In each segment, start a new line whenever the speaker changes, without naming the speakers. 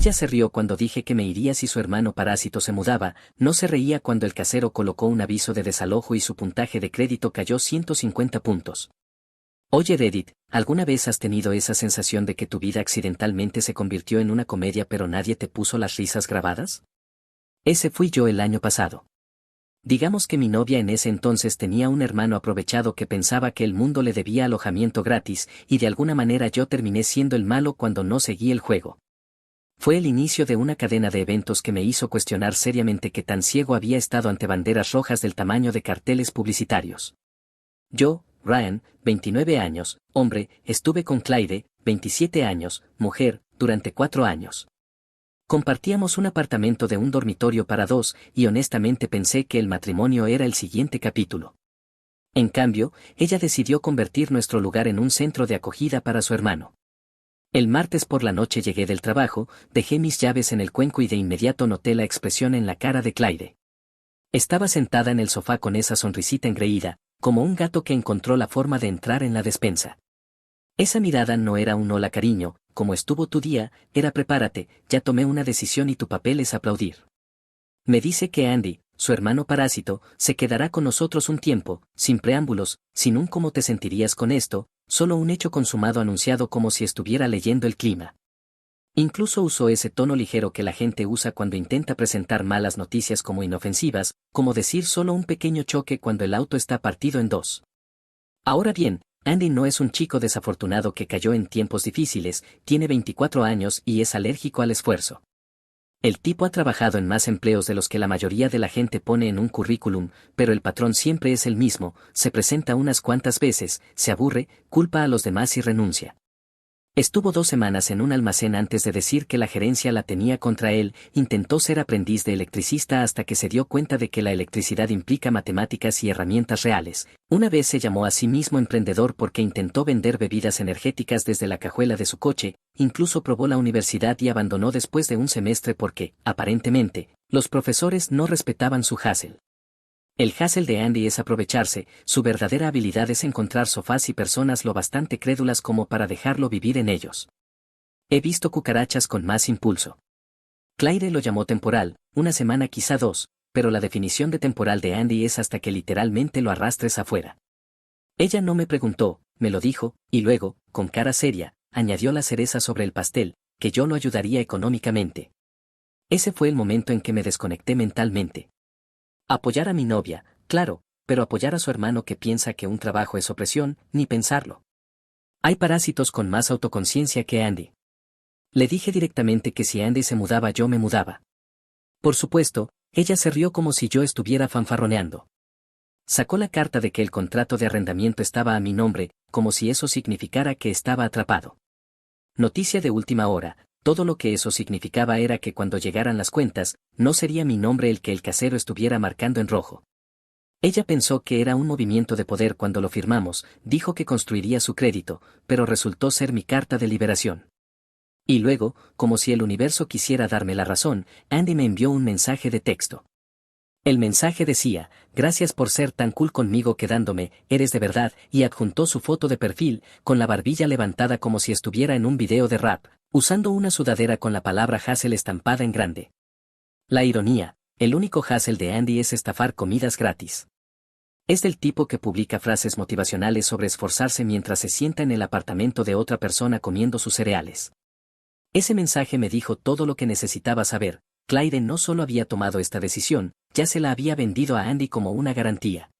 Ella se rió cuando dije que me iría si su hermano parásito se mudaba, no se reía cuando el casero colocó un aviso de desalojo y su puntaje de crédito cayó 150 puntos. Oye Reddit, ¿alguna vez has tenido esa sensación de que tu vida accidentalmente se convirtió en una comedia pero nadie te puso las risas grabadas? Ese fui yo el año pasado. Digamos que mi novia en ese entonces tenía un hermano aprovechado que pensaba que el mundo le debía alojamiento gratis, y de alguna manera yo terminé siendo el malo cuando no seguí el juego. Fue el inicio de una cadena de eventos que me hizo cuestionar seriamente qué tan ciego había estado ante banderas rojas del tamaño de carteles publicitarios. Yo, Ryan, 29 años, hombre, estuve con Clyde, 27 años, mujer, durante 4 años. Compartíamos un apartamento de un dormitorio para 2, y honestamente pensé que el matrimonio era el siguiente capítulo. En cambio, ella decidió convertir nuestro lugar en un centro de acogida para su hermano. El martes por la noche llegué del trabajo, dejé mis llaves en el cuenco y de inmediato noté la expresión en la cara de Clyde. Estaba sentada en el sofá con esa sonrisita engreída, como un gato que encontró la forma de entrar en la despensa. Esa mirada no era un hola cariño, como estuvo tu día, era prepárate, ya tomé una decisión y tu papel es aplaudir. Me dice que Andy, su hermano parásito, se quedará con nosotros un tiempo, sin preámbulos, sin un cómo te sentirías con esto, solo un hecho consumado anunciado como si estuviera leyendo el clima. Incluso usó ese tono ligero que la gente usa cuando intenta presentar malas noticias como inofensivas, como decir solo un pequeño choque cuando el auto está partido en dos. Ahora bien, Andy no es un chico desafortunado que cayó en tiempos difíciles, tiene 24 años y es alérgico al esfuerzo. El tipo ha trabajado en más empleos de los que la mayoría de la gente pone en un currículum, pero el patrón siempre es el mismo, se presenta unas cuantas veces, se aburre, culpa a los demás y renuncia. Estuvo 2 semanas en un almacén antes de decir que la gerencia la tenía contra él, intentó ser aprendiz de electricista hasta que se dio cuenta de que la electricidad implica matemáticas y herramientas reales. Una vez se llamó a sí mismo emprendedor porque intentó vender bebidas energéticas desde la cajuela de su coche, incluso probó la universidad y abandonó después de un semestre porque, aparentemente, los profesores no respetaban su hustle. El hustle de Andy es aprovecharse, su verdadera habilidad es encontrar sofás y personas lo bastante crédulas como para dejarlo vivir en ellos. He visto cucarachas con más impulso. Clyde lo llamó temporal, una semana quizá 2, pero la definición de temporal de Andy es hasta que literalmente lo arrastres afuera. Ella no me preguntó, me lo dijo, y luego, con cara seria, añadió la cereza sobre el pastel, que yo lo ayudaría económicamente. Ese fue el momento en que me desconecté mentalmente. Apoyar a mi novia, claro, pero apoyar a su hermano que piensa que un trabajo es opresión, ni pensarlo. Hay parásitos con más autoconciencia que Andy. Le dije directamente que si Andy se mudaba yo me mudaba. Por supuesto, ella se rió como si yo estuviera fanfarroneando. Sacó la carta de que el contrato de arrendamiento estaba a mi nombre, como si eso significara que estaba atrapado. Noticia de última hora, todo lo que eso significaba era que cuando llegaran las cuentas, no sería mi nombre el que el casero estuviera marcando en rojo. Ella pensó que era un movimiento de poder cuando lo firmamos, dijo que construiría su crédito, pero resultó ser mi carta de liberación. Y luego, como si el universo quisiera darme la razón, Andy me envió un mensaje de texto. El mensaje decía, gracias por ser tan cool conmigo quedándome, eres de verdad, y adjuntó su foto de perfil, con la barbilla levantada como si estuviera en un video de rap, usando una sudadera con la palabra hustle estampada en grande. La ironía, el único hustle de Andy es estafar comidas gratis. Es del tipo que publica frases motivacionales sobre esforzarse mientras se sienta en el apartamento de otra persona comiendo sus cereales. Ese mensaje me dijo todo lo que necesitaba saber. Clyde no solo había tomado esta decisión, ya se la había vendido a Andy como una garantía.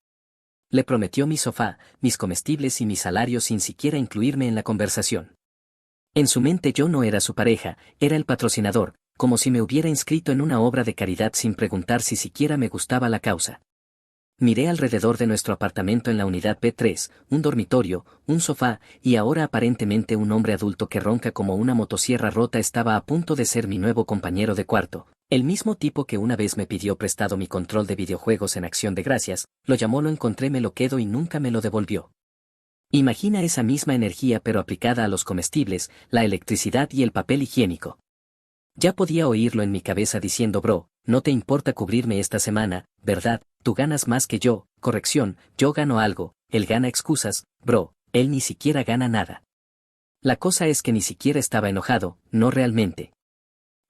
Le prometió mi sofá, mis comestibles y mi salario sin siquiera incluirme en la conversación. En su mente yo no era su pareja, era el patrocinador, como si me hubiera inscrito en una obra de caridad sin preguntar si siquiera me gustaba la causa. Miré alrededor de nuestro apartamento en la unidad B3, un dormitorio, un sofá, y ahora aparentemente un hombre adulto que ronca como una motosierra rota estaba a punto de ser mi nuevo compañero de cuarto, el mismo tipo que una vez me pidió prestado mi control de videojuegos en Acción de Gracias, lo llamó, lo encontré, me lo quedo y nunca me lo devolvió. Imagina esa misma energía pero aplicada a los comestibles, la electricidad y el papel higiénico. Ya podía oírlo en mi cabeza diciendo, bro, no te importa cubrirme esta semana, ¿verdad? Tú ganas más que yo, corrección, yo gano algo, él gana excusas, bro, él ni siquiera gana nada. La cosa es que ni siquiera estaba enojado, no realmente.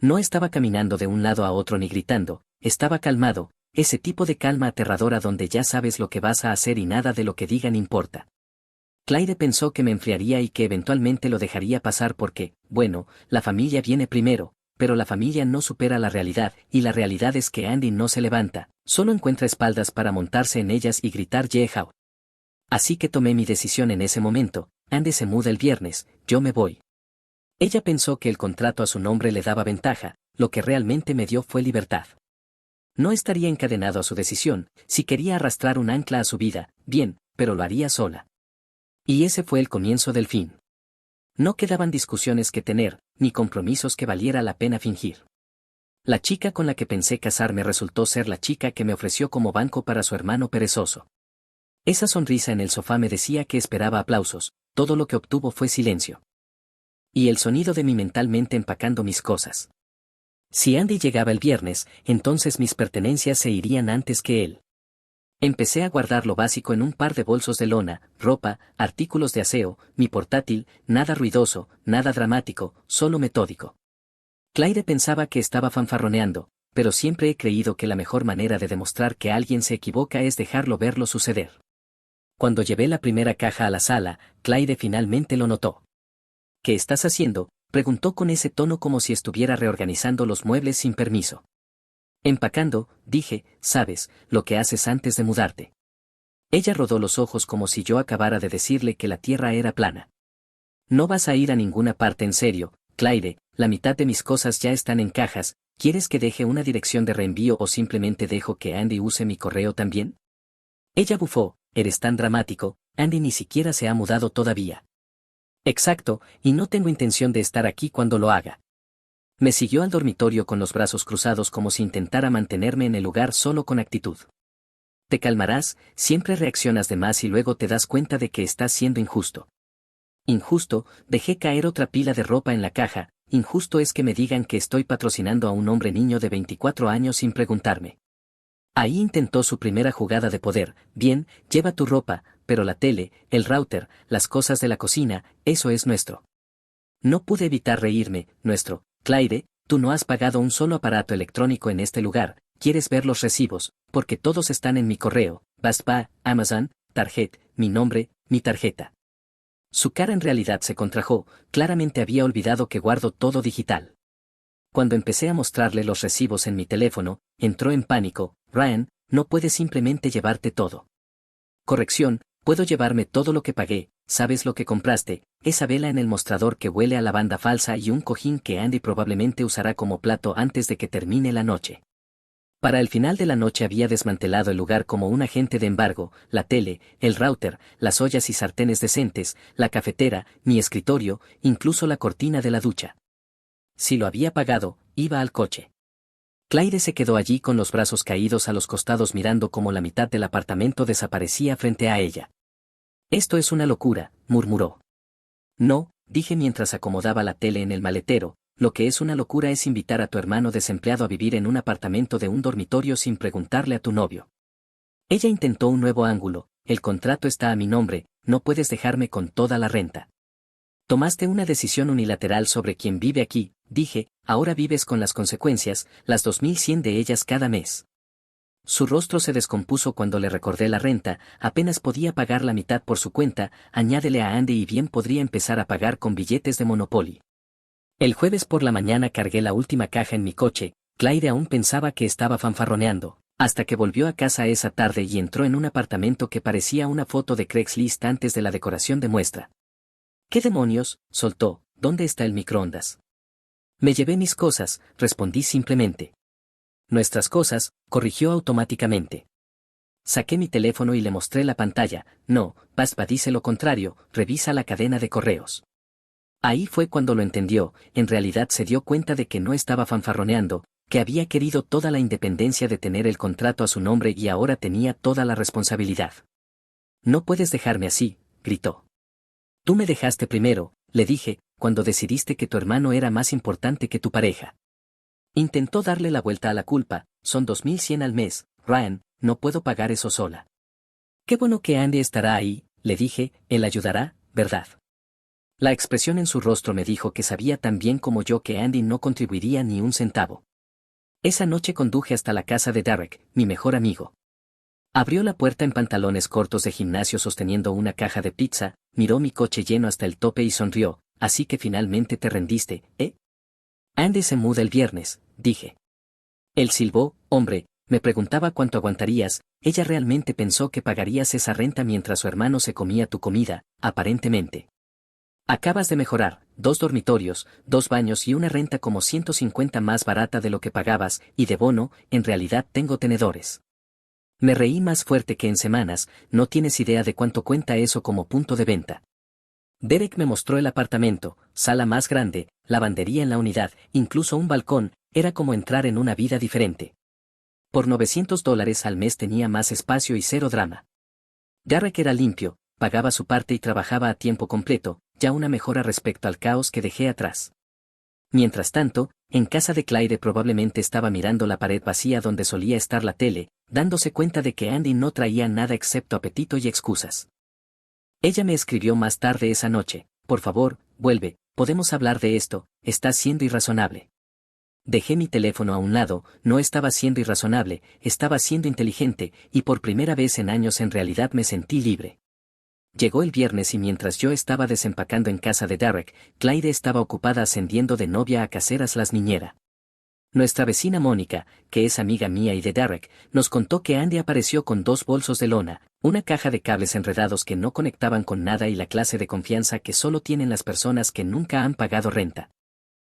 No estaba caminando de un lado a otro ni gritando, estaba calmado, ese tipo de calma aterradora donde ya sabes lo que vas a hacer y nada de lo que digan importa. Claire pensó que me enfriaría y que eventualmente lo dejaría pasar porque, bueno, la familia viene primero, pero la familia no supera la realidad, y la realidad es que Andy no se levanta, solo encuentra espaldas para montarse en ellas y gritar "Yeehaw". Así que tomé mi decisión en ese momento, Andy se muda el viernes, yo me voy. Ella pensó que el contrato a su nombre le daba ventaja, lo que realmente me dio fue libertad. No estaría encadenado a su decisión, si quería arrastrar un ancla a su vida, bien, pero lo haría sola. Y ese fue el comienzo del fin. No quedaban discusiones que tener, ni compromisos que valiera la pena fingir. La chica con la que pensé casarme resultó ser la chica que me ofreció como banco para su hermano perezoso. Esa sonrisa en el sofá me decía que esperaba aplausos, todo lo que obtuvo fue silencio. Y el sonido de mí mentalmente empacando mis cosas. Si Andy llegaba el viernes, entonces mis pertenencias se irían antes que él. Empecé a guardar lo básico en un par de bolsos de lona, ropa, artículos de aseo, mi portátil, nada ruidoso, nada dramático, solo metódico. Claire pensaba que estaba fanfarroneando, pero siempre he creído que la mejor manera de demostrar que alguien se equivoca es dejarlo verlo suceder. Cuando llevé la primera caja a la sala, Claire finalmente lo notó. ¿Qué estás haciendo?, preguntó con ese tono como si estuviera reorganizando los muebles sin permiso. Empacando, dije, sabes, lo que haces antes de mudarte. Ella rodó los ojos como si yo acabara de decirle que la tierra era plana. No vas a ir a ninguna parte en serio, Claire, la mitad de mis cosas ya están en cajas, ¿quieres que deje una dirección de reenvío o simplemente dejo que Andy use mi correo también? Ella bufó, eres tan dramático, Andy ni siquiera se ha mudado todavía. Exacto, y no tengo intención de estar aquí cuando lo haga. Me siguió al dormitorio con los brazos cruzados como si intentara mantenerme en el lugar solo con actitud. Te calmarás, siempre reaccionas de más y luego te das cuenta de que estás siendo injusto. Injusto, dejé caer otra pila de ropa en la caja, injusto es que me digan que estoy patrocinando a un hombre niño de 24 años sin preguntarme. Ahí intentó su primera jugada de poder, bien, lleva tu ropa, pero la tele, el router, las cosas de la cocina, eso es nuestro. No pude evitar reírme, nuestro, Claire, tú no has pagado un solo aparato electrónico en este lugar, quieres ver los recibos, porque todos están en mi correo, Baspa, Amazon, Target, mi nombre, mi tarjeta. Su cara en realidad se contrajo, claramente había olvidado que guardo todo digital. Cuando empecé a mostrarle los recibos en mi teléfono, entró en pánico, Ryan, no puedes simplemente llevarte todo. Corrección, puedo llevarme todo lo que pagué, sabes lo que compraste, esa vela en el mostrador que huele a lavanda falsa y un cojín que Andy probablemente usará como plato antes de que termine la noche. Para el final de la noche había desmantelado el lugar como un agente de embargo, la tele, el router, las ollas y sartenes decentes, la cafetera, mi escritorio, incluso la cortina de la ducha. Si lo había pagado, iba al coche. Claire se quedó allí con los brazos caídos a los costados mirando como la mitad del apartamento desaparecía frente a ella. Esto es una locura, murmuró. No, dije mientras acomodaba la tele en el maletero, lo que es una locura es invitar a tu hermano desempleado a vivir en un apartamento de un dormitorio sin preguntarle a tu novio. Ella intentó un nuevo ángulo, el contrato está a mi nombre, no puedes dejarme con toda la renta. Tomaste una decisión unilateral sobre quién vive aquí, dije, ahora vives con las consecuencias, las 2100 de ellas cada mes. Su rostro se descompuso cuando le recordé la renta, apenas podía pagar la mitad por su cuenta, añádele a Andy y bien podría empezar a pagar con billetes de Monopoly. El jueves por la mañana cargué la última caja en mi coche, Claire aún pensaba que estaba fanfarroneando, hasta que volvió a casa esa tarde y entró en un apartamento que parecía una foto de Craigslist antes de la decoración de muestra. ¿Qué demonios?, soltó, ¿dónde está el microondas? Me llevé mis cosas, respondí simplemente. Nuestras cosas, corrigió automáticamente. Saqué mi teléfono y le mostré la pantalla, no, Baspa dice lo contrario, revisa la cadena de correos. Ahí fue cuando lo entendió, en realidad se dio cuenta de que no estaba fanfarroneando, que había querido toda la independencia de tener el contrato a su nombre y ahora tenía toda la responsabilidad. No puedes dejarme así, gritó. Tú me dejaste primero, le dije, cuando decidiste que tu hermano era más importante que tu pareja. Intentó darle la vuelta a la culpa, son 2100 al mes, Ryan, no puedo pagar eso sola. Qué bueno que Andy estará ahí, le dije, él ayudará, ¿verdad? La expresión en su rostro me dijo que sabía tan bien como yo que Andy no contribuiría ni un centavo. Esa noche conduje hasta la casa de Derek, mi mejor amigo. Abrió la puerta en pantalones cortos de gimnasio sosteniendo una caja de pizza, miró mi coche lleno hasta el tope y sonrió. Así que finalmente te rendiste, ¿eh? Andy se muda el viernes, dije. Él silbó. Hombre, me preguntaba cuánto aguantarías. Ella realmente pensó que pagarías esa renta mientras su hermano se comía tu comida, aparentemente. Acabas de mejorar, 2 dormitorios, 2 baños y una renta como 150 más barata de lo que pagabas, y de bono, en realidad tengo tenedores. Me reí más fuerte que en semanas. No tienes idea de cuánto cuenta eso como punto de venta. Derek me mostró el apartamento, sala más grande, lavandería en la unidad, incluso un balcón. Era como entrar en una vida diferente. Por $900 al mes tenía más espacio y cero drama. Derek era limpio, pagaba su parte y trabajaba a tiempo completo, ya una mejora respecto al caos que dejé atrás. Mientras tanto, en casa de Claire probablemente estaba mirando la pared vacía donde solía estar la tele, dándose cuenta de que Andy no traía nada excepto apetito y excusas. Ella me escribió más tarde esa noche: por favor, vuelve, podemos hablar de esto, estás siendo irrazonable. Dejé mi teléfono a un lado. No estaba siendo irrazonable, estaba siendo inteligente, y por primera vez en años en realidad me sentí libre. Llegó el viernes y mientras yo estaba desempacando en casa de Derek, Claire estaba ocupada ascendiendo de novia a caseras las niñera. Nuestra vecina Mónica, que es amiga mía y de Derek, nos contó que Andy apareció con 2 bolsos de lona, una caja de cables enredados que no conectaban con nada y la clase de confianza que solo tienen las personas que nunca han pagado renta.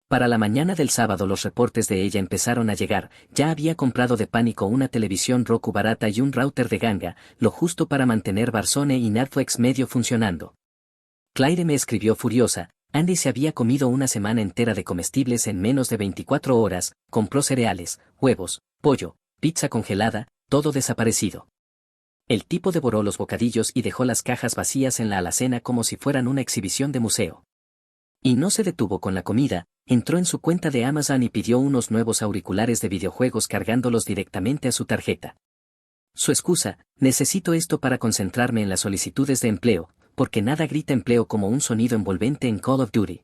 Para la mañana del sábado los reportes de ella empezaron a llegar. Ya había comprado de pánico una televisión Roku barata y un router de ganga, lo justo para mantener Warzone y Netflix medio funcionando. Claire me escribió furiosa: Andy se había comido una semana entera de comestibles en menos de 24 horas, compró cereales, huevos, pollo, pizza congelada, todo desaparecido. El tipo devoró los bocadillos y dejó las cajas vacías en la alacena como si fueran una exhibición de museo. Y no se detuvo con la comida. Entró en su cuenta de Amazon y pidió unos nuevos auriculares de videojuegos cargándolos directamente a su tarjeta. Su excusa: necesito esto para concentrarme en las solicitudes de empleo, porque nada grita empleo como un sonido envolvente en Call of Duty.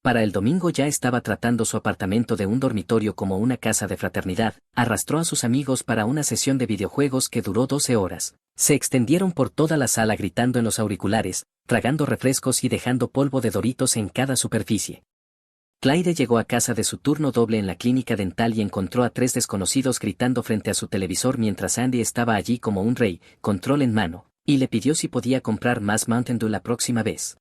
Para el domingo ya estaba tratando su apartamento de un dormitorio como una casa de fraternidad. Arrastró a sus amigos para una sesión de videojuegos que duró 12 horas. Se extendieron por toda la sala gritando en los auriculares, tragando refrescos y dejando polvo de Doritos en cada superficie. Claire llegó a casa de su turno doble en la clínica dental y encontró a 3 desconocidos gritando frente a su televisor mientras Andy estaba allí como un rey, control en mano, y le pidió si podía comprar más Mountain Dew la próxima vez.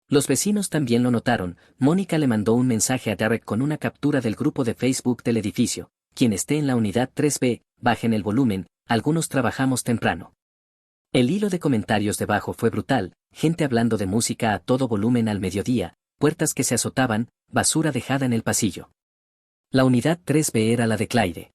Los vecinos también lo notaron. Mónica le mandó un mensaje a Derek con una captura del grupo de Facebook del edificio: quien esté en la unidad 3B, bajen el volumen, algunos trabajamos temprano. El hilo de comentarios debajo fue brutal: gente hablando de música a todo volumen al mediodía, puertas que se azotaban, basura dejada en el pasillo. La unidad 3B era la de Claire.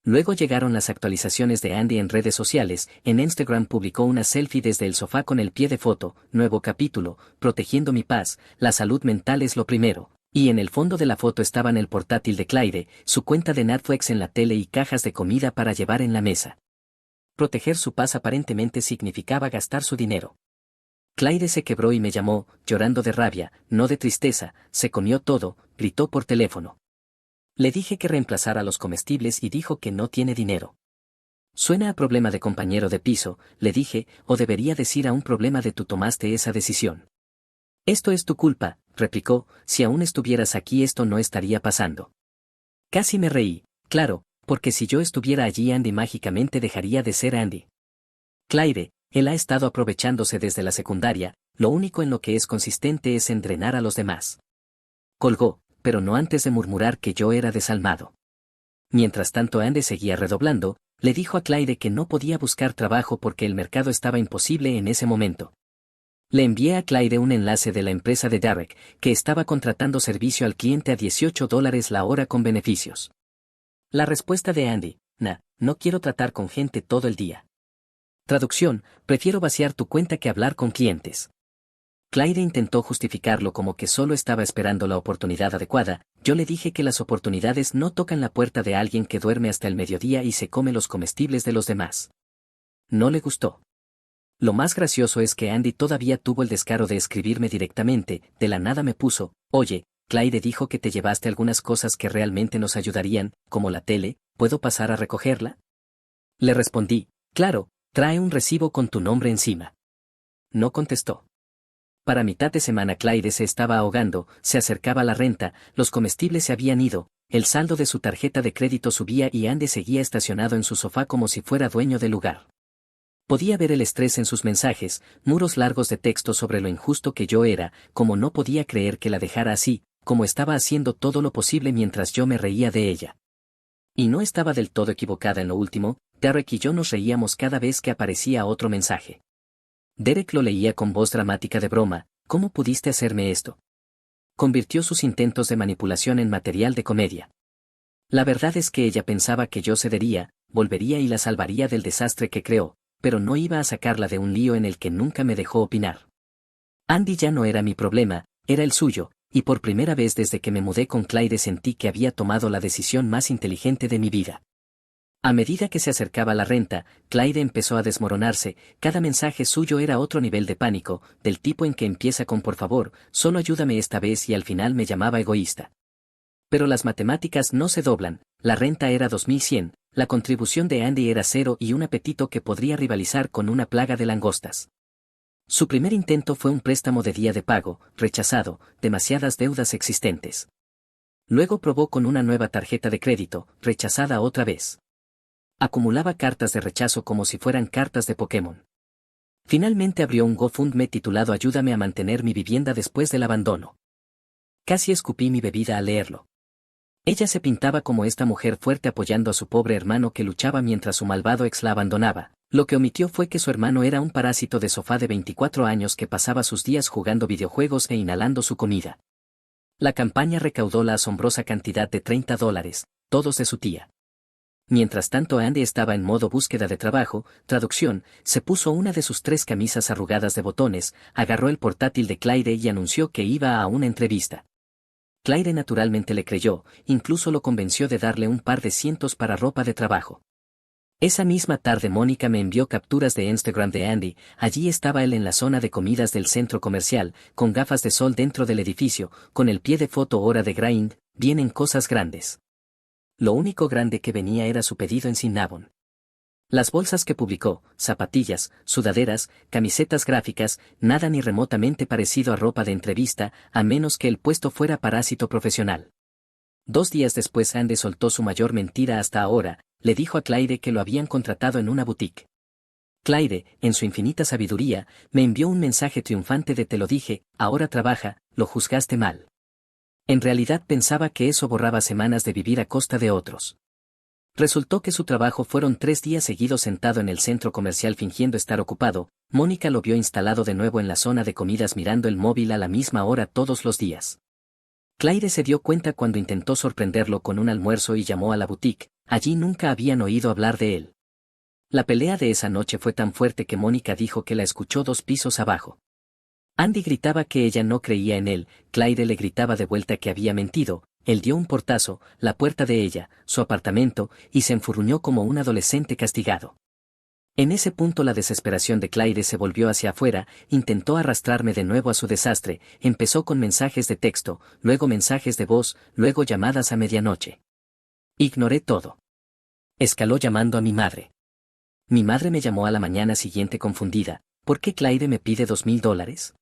Luego llegaron las actualizaciones de Andy en redes sociales. En Instagram publicó una selfie desde el sofá con el pie de foto: nuevo capítulo, protegiendo mi paz, la salud mental es lo primero. Y en el fondo de la foto estaban el portátil de Claire, su cuenta de Netflix en la tele y cajas de comida para llevar en la mesa. Proteger su paz aparentemente significaba gastar su dinero. Claire se quebró y me llamó, llorando de rabia, no de tristeza. Se comió todo, gritó por teléfono. Le dije que reemplazara los comestibles y dijo que no tiene dinero. Suena a problema de compañero de piso, le dije, o debería decir a un problema de tú tomaste esa decisión. Esto es tu culpa, replicó, si aún estuvieras aquí esto no estaría pasando. Casi me reí. Claro, porque si yo estuviera allí Andy mágicamente dejaría de ser Andy. Claire, él ha estado aprovechándose desde la secundaria, lo único en lo que es consistente es en drenar a los demás. Colgó, pero no antes de murmurar que yo era desalmado. Mientras tanto Andy seguía redoblando. Le dijo a Claire que no podía buscar trabajo porque el mercado estaba imposible en ese momento. Le envié a Claire un enlace de la empresa de Derek, que estaba contratando servicio al cliente a $18 la hora con beneficios. La respuesta de Andy: no quiero tratar con gente todo el día. Traducción: prefiero vaciar tu cuenta que hablar con clientes. Claire intentó justificarlo como que solo estaba esperando la oportunidad adecuada. Yo le dije que las oportunidades no tocan la puerta de alguien que duerme hasta el mediodía y se come los comestibles de los demás. No le gustó. Lo más gracioso es que Andy todavía tuvo el descaro de escribirme directamente, de la nada me puso, oye, Clyde dijo que te llevaste algunas cosas que realmente nos ayudarían, como la tele, ¿puedo pasar a recogerla? Le respondí, claro, trae un recibo con tu nombre encima. No contestó. Para mitad de semana Clyde se estaba ahogando, se acercaba la renta, los comestibles se habían ido, el saldo de su tarjeta de crédito subía y Andy seguía estacionado en su sofá como si fuera dueño del lugar. Podía ver el estrés en sus mensajes, muros largos de texto sobre lo injusto que yo era, como no podía creer que la dejara así, como estaba haciendo todo lo posible mientras yo me reía de ella. Y no estaba del todo equivocada en lo último, Derek y yo nos reíamos cada vez que aparecía otro mensaje. Derek lo leía con voz dramática de broma, ¿cómo pudiste hacerme esto? Convirtió sus intentos de manipulación en material de comedia. La verdad es que ella pensaba que yo cedería, volvería y la salvaría del desastre que creó, pero no iba a sacarla de un lío en el que nunca me dejó opinar. Andy ya no era mi problema, era el suyo, y por primera vez desde que me mudé con Clyde sentí que había tomado la decisión más inteligente de mi vida. A medida que se acercaba la renta, Clyde empezó a desmoronarse, cada mensaje suyo era otro nivel de pánico, del tipo en que empieza con por favor, solo ayúdame esta vez y al final me llamaba egoísta. Pero las matemáticas no se doblan, la renta era 2100, la contribución de Andy era cero y un apetito que podría rivalizar con una plaga de langostas. Su primer intento fue un préstamo de día de pago, rechazado, demasiadas deudas existentes. Luego probó con una nueva tarjeta de crédito, rechazada otra vez. Acumulaba cartas de rechazo como si fueran cartas de Pokémon. Finalmente abrió un GoFundMe titulado Ayúdame a mantener mi vivienda después del abandono. Casi escupí mi bebida al leerlo. Ella se pintaba como esta mujer fuerte apoyando a su pobre hermano que luchaba mientras su malvado ex la abandonaba. Lo que omitió fue que su hermano era un parásito de sofá de 24 años que pasaba sus días jugando videojuegos e inhalando su comida. La campaña recaudó la asombrosa cantidad de $30, todos de su tía. Mientras tanto Andy estaba en modo búsqueda de trabajo, traducción, se puso una de sus 3 camisas arrugadas de botones, agarró el portátil de Clyde y anunció que iba a una entrevista. Clyde naturalmente le creyó, incluso lo convenció de darle un par de cientos para ropa de trabajo. Esa misma tarde Mónica me envió capturas de Instagram de Andy, allí estaba él en la zona de comidas del centro comercial, con gafas de sol dentro del edificio, con el pie de foto hora de grind, vienen cosas grandes. Lo único grande que venía era su pedido en Cinnabon. Las bolsas que publicó, zapatillas, sudaderas, camisetas gráficas, nada ni remotamente parecido a ropa de entrevista, a menos que el puesto fuera parásito profesional. 2 días después Andy soltó su mayor mentira hasta ahora, le dijo a Clyde que lo habían contratado en una boutique. Clyde, en su infinita sabiduría, me envió un mensaje triunfante de te lo dije, ahora trabaja, lo juzgaste mal. En realidad pensaba que eso borraba semanas de vivir a costa de otros. Resultó que su trabajo fueron 3 días seguidos sentado en el centro comercial fingiendo estar ocupado. Mónica lo vio instalado de nuevo en la zona de comidas mirando el móvil a la misma hora todos los días. Clyde se dio cuenta cuando intentó sorprenderlo con un almuerzo y llamó a la boutique, allí nunca habían oído hablar de él. La pelea de esa noche fue tan fuerte que Mónica dijo que la escuchó 2 pisos abajo. Andy gritaba que ella no creía en él, Clyde le gritaba de vuelta que había mentido, él dio un portazo, la puerta de ella, su apartamento, y se enfurruñó como un adolescente castigado. En ese punto la desesperación de Clyde se volvió hacia afuera, intentó arrastrarme de nuevo a su desastre, empezó con mensajes de texto, luego mensajes de voz, luego llamadas a medianoche. Ignoré todo. Escaló llamando a mi madre. Mi madre me llamó a la mañana siguiente confundida, ¿por qué Clyde me pide $2000?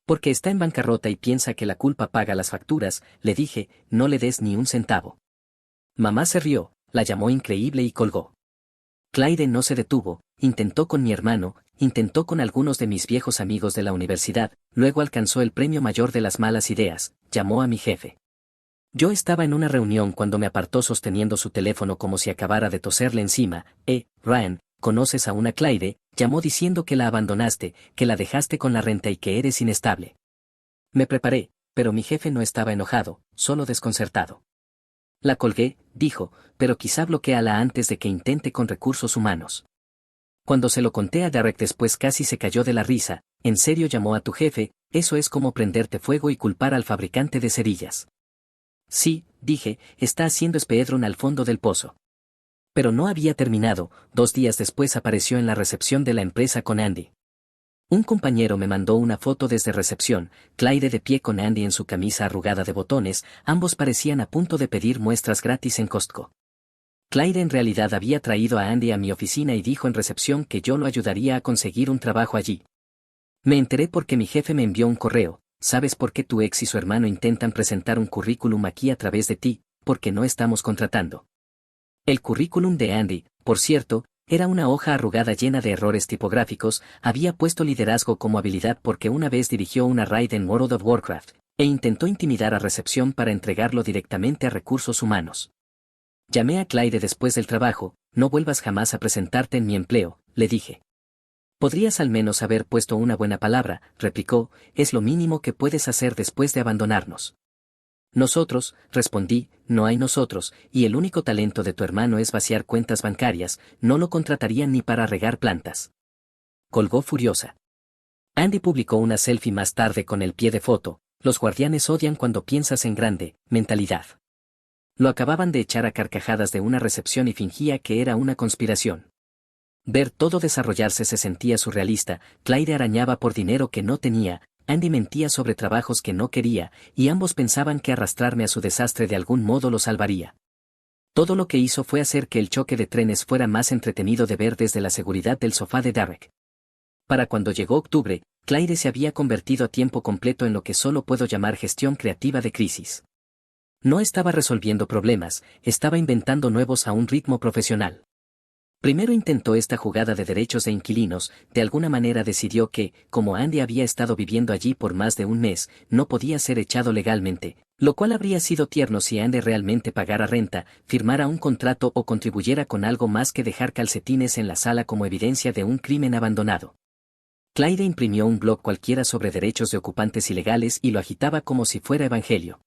Porque está en bancarrota y piensa que la culpa paga las facturas, le dije, no le des ni un centavo. Mamá se rió, la llamó increíble y colgó. Clyde no se detuvo, intentó con mi hermano, intentó con algunos de mis viejos amigos de la universidad, luego alcanzó el premio mayor de las malas ideas, llamó a mi jefe. Yo estaba en una reunión cuando me apartó sosteniendo su teléfono como si acabara de toserle encima, Ryan, ¿conoces a una Clyde? Llamó diciendo que la abandonaste, que la dejaste con la renta y que eres inestable. Me preparé, pero mi jefe no estaba enojado, solo desconcertado. La colgué, dijo, pero quizá bloquéala antes de que intente con recursos humanos. Cuando se lo conté a Derek después casi se cayó de la risa, ¿en serio llamó a tu jefe? Eso es como prenderte fuego y culpar al fabricante de cerillas. Sí, dije, está haciendo speedrun al fondo del pozo. Pero no había terminado, 2 días después apareció en la recepción de la empresa con Andy. Un compañero me mandó una foto desde recepción, Clyde de pie con Andy en su camisa arrugada de botones, ambos parecían a punto de pedir muestras gratis en Costco. Clyde en realidad había traído a Andy a mi oficina y dijo en recepción que yo lo ayudaría a conseguir un trabajo allí. Me enteré porque mi jefe me envió un correo. ¿Sabes por qué tu ex y su hermano intentan presentar un currículum aquí a través de ti? Porque no estamos contratando. El currículum de Andy, por cierto, era una hoja arrugada llena de errores tipográficos. Había puesto liderazgo como habilidad porque una vez dirigió una raid en World of Warcraft, e intentó intimidar a recepción para entregarlo directamente a recursos humanos. Llamé a Clyde después del trabajo. No vuelvas jamás a presentarte en mi empleo, le dije. Podrías al menos haber puesto una buena palabra, replicó, es lo mínimo que puedes hacer después de abandonarnos. Nosotros, respondí, no hay nosotros, y el único talento de tu hermano es vaciar cuentas bancarias, no lo contratarían ni para regar plantas. Colgó furiosa. Andy publicó una selfie más tarde con el pie de foto, los guardianes odian cuando piensas en grande, mentalidad. Lo acababan de echar a carcajadas de una recepción y fingía que era una conspiración. Ver todo desarrollarse se sentía surrealista, Clyde arañaba por dinero que no tenía, Andy mentía sobre trabajos que no quería, y ambos pensaban que arrastrarme a su desastre de algún modo lo salvaría. Todo lo que hizo fue hacer que el choque de trenes fuera más entretenido de ver desde la seguridad del sofá de Derek. Para cuando llegó octubre, Clyde se había convertido a tiempo completo en lo que solo puedo llamar gestión creativa de crisis. No estaba resolviendo problemas, estaba inventando nuevos a un ritmo profesional. Primero intentó esta jugada de derechos de inquilinos, de alguna manera decidió que, como Andy había estado viviendo allí por más de un mes, no podía ser echado legalmente, lo cual habría sido tierno si Andy realmente pagara renta, firmara un contrato o contribuyera con algo más que dejar calcetines en la sala como evidencia de un crimen abandonado. Clyde imprimió un blog cualquiera sobre derechos de ocupantes ilegales y lo agitaba como si fuera evangelio.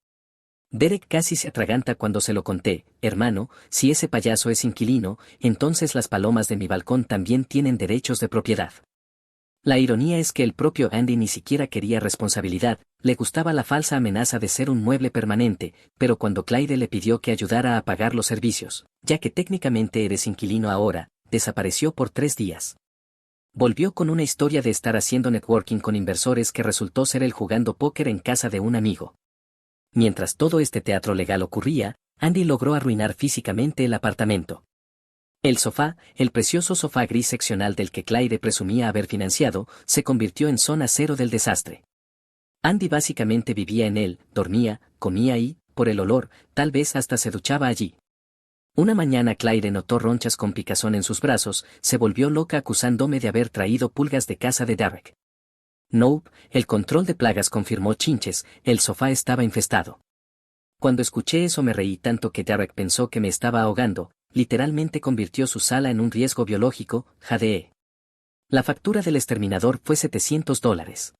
Derek casi se atraganta cuando se lo conté, hermano, si ese payaso es inquilino, entonces las palomas de mi balcón también tienen derechos de propiedad. La ironía es que el propio Andy ni siquiera quería responsabilidad, le gustaba la falsa amenaza de ser un mueble permanente, pero cuando Clyde le pidió que ayudara a pagar los servicios, ya que técnicamente eres inquilino ahora, desapareció por 3 días. Volvió con una historia de estar haciendo networking con inversores que resultó ser él jugando póker en casa de un amigo. Mientras todo este teatro legal ocurría, Andy logró arruinar físicamente el apartamento. El sofá, el precioso sofá gris seccional del que Clyde presumía haber financiado, se convirtió en zona cero del desastre. Andy básicamente vivía en él, dormía, comía y, por el olor, tal vez hasta se duchaba allí. Una mañana Clyde notó ronchas con picazón en sus brazos, se volvió loca acusándome de haber traído pulgas de casa de Derek. Nope, el control de plagas confirmó chinches, el sofá estaba infestado. Cuando escuché eso me reí tanto que Derek pensó que me estaba ahogando, literalmente convirtió su sala en un riesgo biológico, jadee. La factura del exterminador fue $700.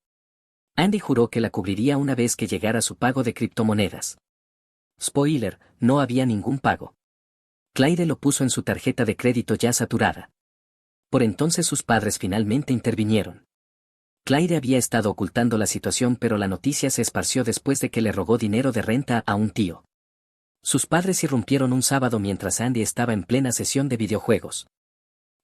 Andy juró que la cubriría una vez que llegara su pago de criptomonedas. Spoiler, no había ningún pago. Clyde lo puso en su tarjeta de crédito ya saturada. Por entonces sus padres finalmente intervinieron. Clyde había estado ocultando la situación pero la noticia se esparció después de que le rogó dinero de renta a un tío. Sus padres irrumpieron un sábado mientras Andy estaba en plena sesión de videojuegos.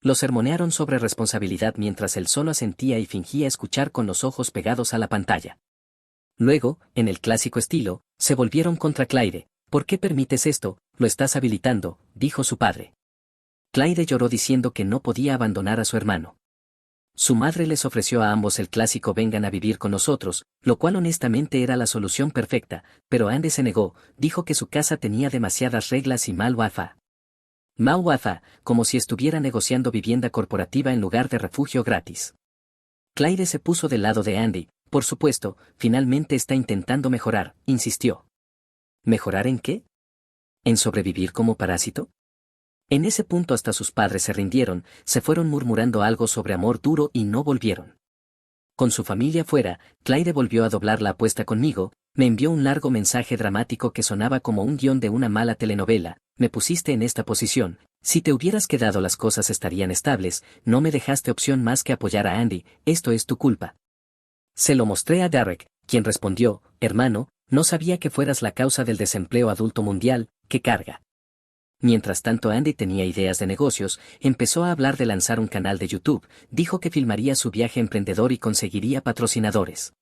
Lo sermonearon sobre responsabilidad mientras él solo asentía y fingía escuchar con los ojos pegados a la pantalla. Luego, en el clásico estilo, se volvieron contra Clyde. ¿Por qué permites esto? Lo estás habilitando, dijo su padre. Clyde lloró diciendo que no podía abandonar a su hermano. Su madre les ofreció a ambos el clásico vengan a vivir con nosotros, lo cual honestamente era la solución perfecta, pero Andy se negó, dijo que su casa tenía demasiadas reglas y mal wifi. Mal wifi, como si estuviera negociando vivienda corporativa en lugar de refugio gratis. Clyde se puso del lado de Andy, por supuesto, finalmente está intentando mejorar, insistió. ¿Mejorar en qué? ¿En sobrevivir como parásito? En ese punto hasta sus padres se rindieron, se fueron murmurando algo sobre amor duro y no volvieron. Con su familia fuera, Clyde volvió a doblar la apuesta conmigo, me envió un largo mensaje dramático que sonaba como un guión de una mala telenovela, me pusiste en esta posición, si te hubieras quedado las cosas estarían estables, no me dejaste opción más que apoyar a Andy, esto es tu culpa. Se lo mostré a Derek, quien respondió, hermano, no sabía que fueras la causa del desempleo adulto mundial, qué carga. Mientras tanto Andy tenía ideas de negocios, empezó a hablar de lanzar un canal de YouTube, dijo que filmaría su viaje emprendedor y conseguiría patrocinadores.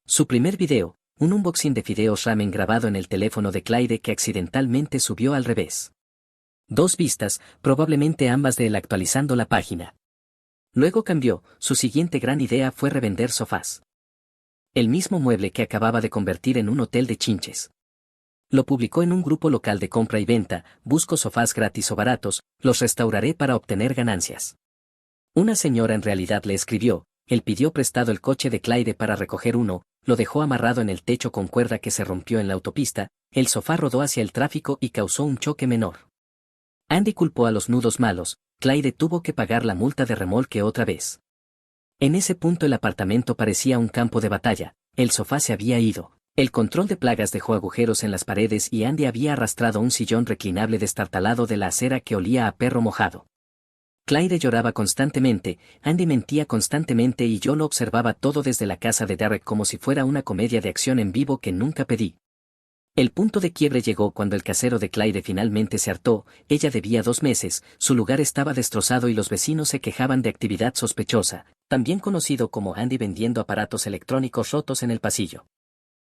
Su primer video, un unboxing de fideos ramen grabado en el teléfono de Clyde que accidentalmente subió al revés. 2 vistas, probablemente ambas de él actualizando la página. Luego cambió, su siguiente gran idea fue revender sofás. El mismo mueble que acababa de convertir en un hotel de chinches. Lo publicó en un grupo local de compra y venta, busco sofás gratis o baratos, los restauraré para obtener ganancias. Una señora en realidad le escribió, él pidió prestado el coche de Clyde para recoger uno, lo dejó amarrado en el techo con cuerda que se rompió en la autopista, el sofá rodó hacia el tráfico y causó un choque menor. Andy culpó a los nudos malos, Clyde tuvo que pagar la multa de remolque otra vez. En ese punto el apartamento parecía un campo de batalla, el sofá se había ido. El control de plagas dejó agujeros en las paredes y Andy había arrastrado un sillón reclinable destartalado de la acera que olía a perro mojado. Clyde lloraba constantemente, Andy mentía constantemente y yo lo observaba todo desde la casa de Derek como si fuera una comedia de acción en vivo que nunca pedí. El punto de quiebre llegó cuando el casero de Clyde finalmente se hartó, ella debía 2 meses, su lugar estaba destrozado y los vecinos se quejaban de actividad sospechosa, también conocido como Andy vendiendo aparatos electrónicos rotos en el pasillo.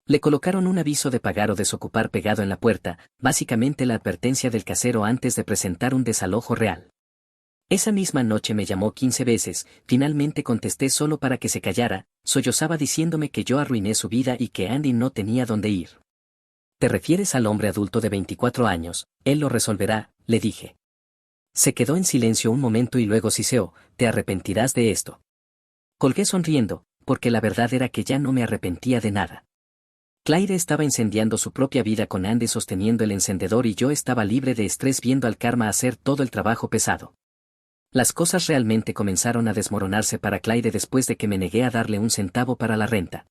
Le colocaron un aviso de pagar o desocupar pegado en la puerta, básicamente la advertencia del casero antes de presentar un desalojo real. Esa misma noche me llamó 15 veces, finalmente contesté solo para que se callara, sollozaba diciéndome que yo arruiné su vida y que Andy no tenía dónde ir. ¿Te refieres al hombre adulto de 24 años? Él lo resolverá, le dije. Se quedó en silencio un momento y luego siseó, te arrepentirás de esto. Colgué sonriendo, porque la verdad era que ya no me arrepentía de nada. Clyde estaba incendiando su propia vida con Andy sosteniendo el encendedor y yo estaba libre de estrés viendo al karma hacer todo el trabajo pesado. Las cosas realmente comenzaron a desmoronarse para Clyde después de que me negué a darle un centavo para la renta.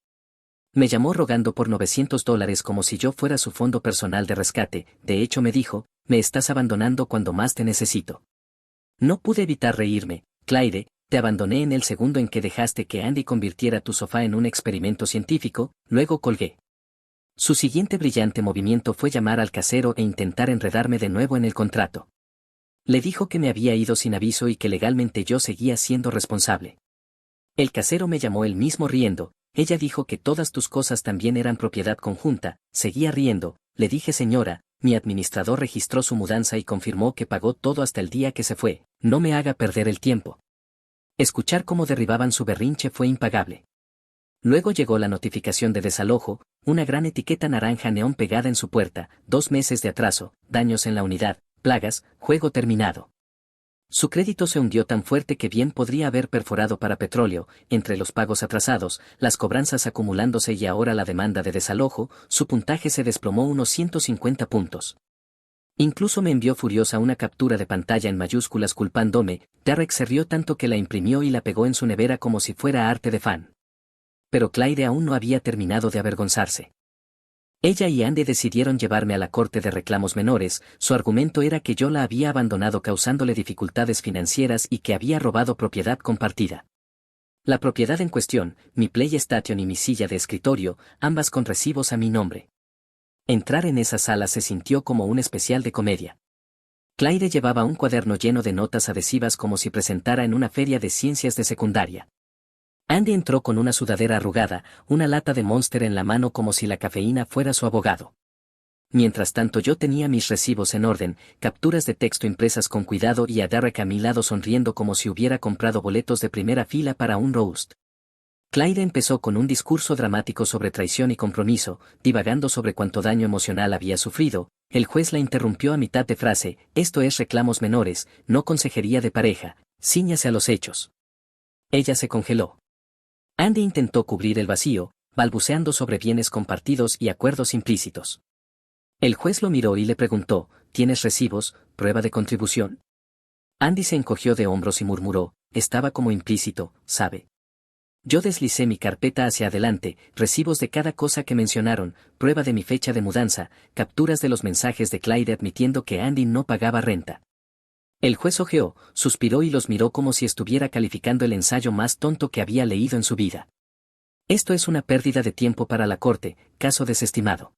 Me llamó rogando por $900 como si yo fuera su fondo personal de rescate, de hecho me dijo, me estás abandonando cuando más te necesito. No pude evitar reírme, Clyde, te abandoné en el segundo en que dejaste que Andy convirtiera tu sofá en un experimento científico, luego colgué. Su siguiente brillante movimiento fue llamar al casero e intentar enredarme de nuevo en el contrato. Le dijo que me había ido sin aviso y que legalmente yo seguía siendo responsable. El casero me llamó él mismo riendo, ella dijo que todas tus cosas también eran propiedad conjunta, seguía riendo, le dije señora, mi administrador registró su mudanza y confirmó que pagó todo hasta el día que se fue, no me haga perder el tiempo. Escuchar cómo derribaban su berrinche fue impagable. Luego llegó la notificación de desalojo, una gran etiqueta naranja neón pegada en su puerta, 2 meses de atraso, daños en la unidad, plagas, juego terminado. Su crédito se hundió tan fuerte que bien podría haber perforado para petróleo, entre los pagos atrasados, las cobranzas acumulándose y ahora la demanda de desalojo, su puntaje se desplomó unos 150 puntos. Incluso me envió furiosa una captura de pantalla en mayúsculas culpándome, Derek se rió tanto que la imprimió y la pegó en su nevera como si fuera arte de fan. Pero Clyde aún no había terminado de avergonzarse. Ella y Andy decidieron llevarme a la corte de reclamos menores, su argumento era que yo la había abandonado causándole dificultades financieras y que había robado propiedad compartida. La propiedad en cuestión, mi PlayStation y mi silla de escritorio, ambas con recibos a mi nombre. Entrar en esa sala se sintió como un especial de comedia. Clyde llevaba un cuaderno lleno de notas adhesivas como si presentara en una feria de ciencias de secundaria. Andy entró con una sudadera arrugada, una lata de Monster en la mano como si la cafeína fuera su abogado. Mientras tanto yo tenía mis recibos en orden, capturas de texto impresas con cuidado y a Derek a mi lado sonriendo como si hubiera comprado boletos de primera fila para un roast. Clyde empezó con un discurso dramático sobre traición y compromiso, divagando sobre cuánto daño emocional había sufrido. El juez la interrumpió a mitad de frase, esto es reclamos menores, no consejería de pareja, cíñase a los hechos. Ella se congeló. Andy intentó cubrir el vacío, balbuceando sobre bienes compartidos y acuerdos implícitos. El juez lo miró y le preguntó, ¿tienes recibos, prueba de contribución? Andy se encogió de hombros y murmuró, estaba como implícito, ¿sabe? Yo deslicé mi carpeta hacia adelante, recibos de cada cosa que mencionaron, prueba de mi fecha de mudanza, capturas de los mensajes de Clyde admitiendo que Andy no pagaba renta. El juez ojeó, suspiró y los miró como si estuviera calificando el ensayo más tonto que había leído en su vida. Esto es una pérdida de tiempo para la corte, caso desestimado.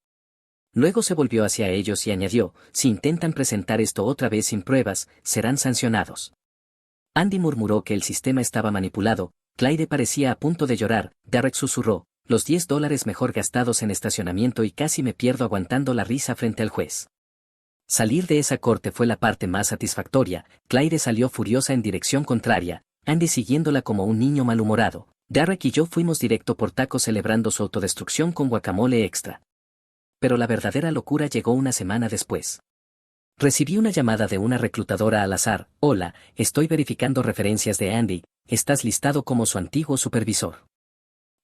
Luego se volvió hacia ellos y añadió, si intentan presentar esto otra vez sin pruebas, serán sancionados. Andy murmuró que el sistema estaba manipulado, Clyde parecía a punto de llorar, Derek susurró, los $10 mejor gastados en estacionamiento y casi me pierdo aguantando la risa frente al juez. Salir de esa corte fue la parte más satisfactoria, Clyde salió furiosa en dirección contraria, Andy siguiéndola como un niño malhumorado, Derek y yo fuimos directo por tacos celebrando su autodestrucción con guacamole extra. Pero la verdadera locura llegó una semana después. Recibí una llamada de una reclutadora al azar, hola, estoy verificando referencias de Andy, estás listado como su antiguo supervisor.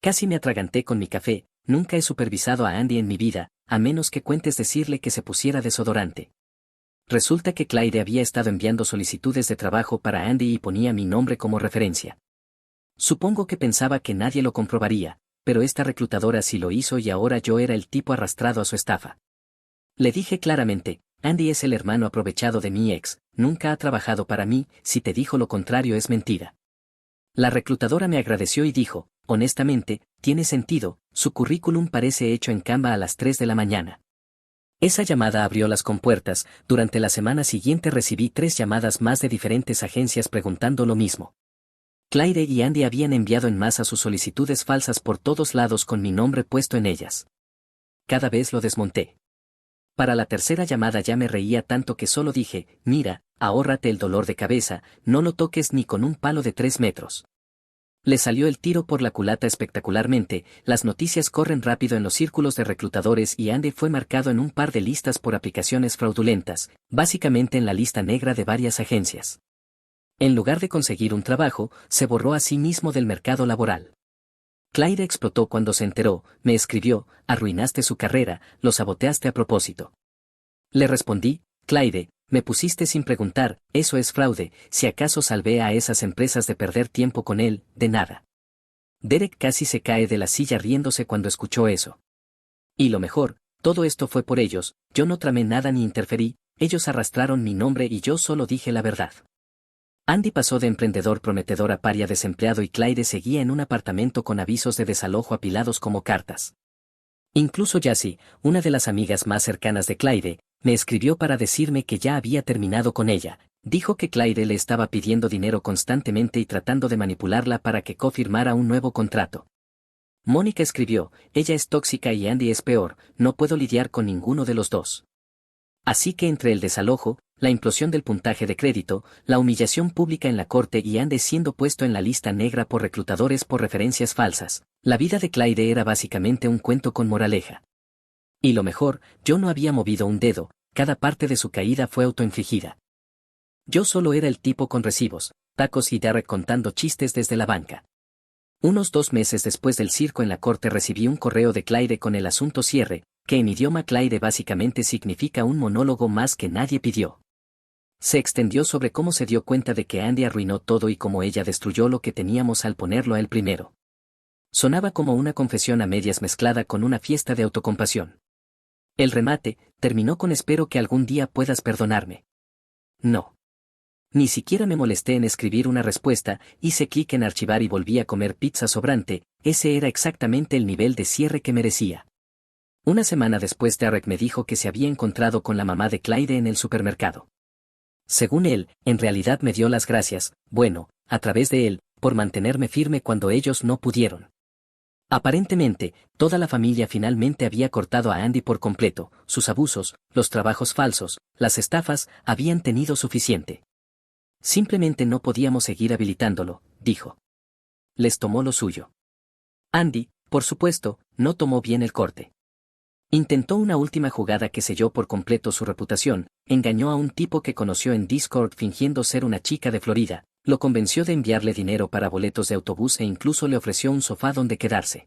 Casi me atraganté con mi café, nunca he supervisado a Andy en mi vida, a menos que cuentes decirle que se pusiera desodorante. Resulta que Clyde había estado enviando solicitudes de trabajo para Andy y ponía mi nombre como referencia. Supongo que pensaba que nadie lo comprobaría, pero esta reclutadora sí lo hizo y ahora yo era el tipo arrastrado a su estafa. Le dije claramente, Andy es el hermano aprovechado de mi ex, nunca ha trabajado para mí, si te dijo lo contrario es mentira. La reclutadora me agradeció y dijo, honestamente, tiene sentido, su currículum parece hecho en Canva a las 3 de la mañana. Esa llamada abrió las compuertas, durante la semana siguiente recibí 3 llamadas más de diferentes agencias preguntando lo mismo. Clyde y Andy habían enviado en masa sus solicitudes falsas por todos lados con mi nombre puesto en ellas. Cada vez lo desmonté. Para la tercera llamada ya me reía tanto que solo dije, mira, ahórrate el dolor de cabeza, no lo toques ni con un palo de 3 metros. Le salió el tiro por la culata espectacularmente, las noticias corren rápido en los círculos de reclutadores y Andy fue marcado en un par de listas por aplicaciones fraudulentas, básicamente en la lista negra de varias agencias. En lugar de conseguir un trabajo, se borró a sí mismo del mercado laboral. Clyde explotó cuando se enteró, me escribió, arruinaste su carrera, lo saboteaste a propósito. Le respondí, Clyde, me pusiste sin preguntar, eso es fraude, si acaso salvé a esas empresas de perder tiempo con él, de nada. Derek casi se cae de la silla riéndose cuando escuchó eso. Y lo mejor, todo esto fue por ellos, yo no tramé nada ni interferí, ellos arrastraron mi nombre y yo solo dije la verdad. Andy pasó de emprendedor prometedor a paria desempleado y Clyde seguía en un apartamento con avisos de desalojo apilados como cartas. Incluso Jessie, una de las amigas más cercanas de Clyde, me escribió para decirme que ya había terminado con ella, dijo que Clyde le estaba pidiendo dinero constantemente y tratando de manipularla para que confirmara un nuevo contrato. Mónica escribió, ella es tóxica y Andy es peor, no puedo lidiar con ninguno de los dos. Así que entre el desalojo, la implosión del puntaje de crédito, la humillación pública en la corte y Andy siendo puesto en la lista negra por reclutadores por referencias falsas, la vida de Clyde era básicamente un cuento con moraleja. Y lo mejor, yo no había movido un dedo, cada parte de su caída fue autoinfligida. Yo solo era el tipo con recibos, tacos y Derek contando chistes desde la banca. Unos 2 meses después del circo en la corte recibí un correo de Clyde con el asunto cierre, que en idioma Clyde básicamente significa un monólogo más que nadie pidió. Se extendió sobre cómo se dio cuenta de que Andy arruinó todo y cómo ella destruyó lo que teníamos al ponerlo a él primero. Sonaba como una confesión a medias mezclada con una fiesta de autocompasión. El remate terminó con espero que algún día puedas perdonarme. No. Ni siquiera me molesté en escribir una respuesta, hice clic en archivar y volví a comer pizza sobrante, ese era exactamente el nivel de cierre que merecía. Una semana después Derek me dijo que se había encontrado con la mamá de Clyde en el supermercado. Según él, en realidad me dio las gracias, bueno, a través de él, por mantenerme firme cuando ellos no pudieron. Aparentemente, toda la familia finalmente había cortado a Andy por completo, sus abusos, los trabajos falsos, las estafas, habían tenido suficiente. Simplemente no podíamos seguir habilitándolo, dijo. Les tomó lo suyo. Andy, por supuesto, no tomó bien el corte. Intentó una última jugada que selló por completo su reputación, engañó a un tipo que conoció en Discord fingiendo ser una chica de Florida, lo convenció de enviarle dinero para boletos de autobús e incluso le ofreció un sofá donde quedarse.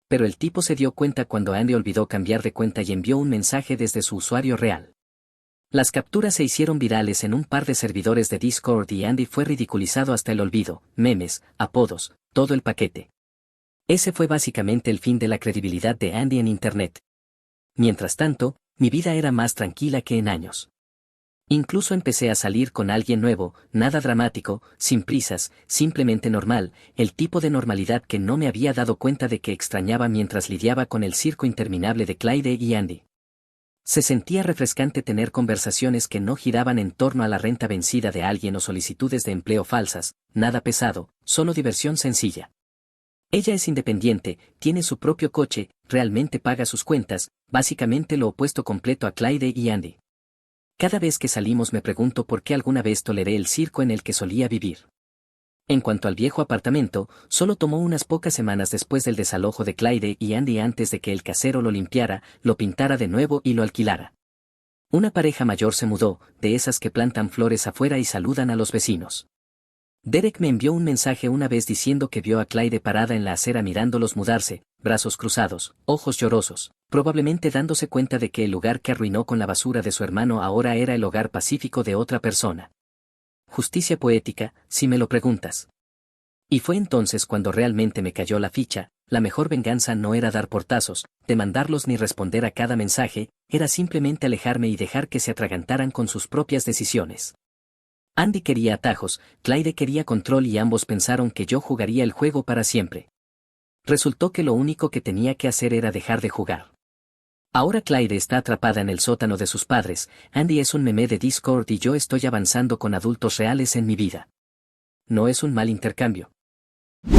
Pero el tipo se dio cuenta cuando Andy olvidó cambiar de cuenta y envió un mensaje desde su usuario real. Las capturas se hicieron virales en un par de servidores de Discord y Andy fue ridiculizado hasta el olvido, memes, apodos, todo el paquete. Ese fue básicamente el fin de la credibilidad de Andy en Internet. Mientras tanto, mi vida era más tranquila que en años. Incluso empecé a salir con alguien nuevo, nada dramático, sin prisas, simplemente normal, el tipo de normalidad que no me había dado cuenta de que extrañaba mientras lidiaba con el circo interminable de Clyde y Andy. Se sentía refrescante tener conversaciones que no giraban en torno a la renta vencida de alguien o solicitudes de empleo falsas, nada pesado, solo diversión sencilla. Ella es independiente, tiene su propio coche, realmente paga sus cuentas, básicamente lo opuesto completo a Clyde y Andy. Cada vez que salimos me pregunto por qué alguna vez toleré el circo en el que solía vivir. En cuanto al viejo apartamento, solo tomó unas pocas semanas después del desalojo de Clyde y Andy antes de que el casero lo limpiara, lo pintara de nuevo y lo alquilara. Una pareja mayor se mudó, de esas que plantan flores afuera y saludan a los vecinos. Derek me envió un mensaje una vez diciendo que vio a Clyde parada en la acera mirándolos mudarse, brazos cruzados, ojos llorosos, probablemente dándose cuenta de que el lugar que arruinó con la basura de su hermano ahora era el hogar pacífico de otra persona. Justicia poética, si me lo preguntas. Y fue entonces cuando realmente me cayó la ficha, la mejor venganza no era dar portazos, demandarlos ni responder a cada mensaje, era simplemente alejarme y dejar que se atragantaran con sus propias decisiones. Andy quería atajos, Clyde quería control y ambos pensaron que yo jugaría el juego para siempre. Resultó que lo único que tenía que hacer era dejar de jugar. Ahora Clyde está atrapada en el sótano de sus padres, Andy es un meme de Discord y yo estoy avanzando con adultos reales en mi vida. No es un mal intercambio.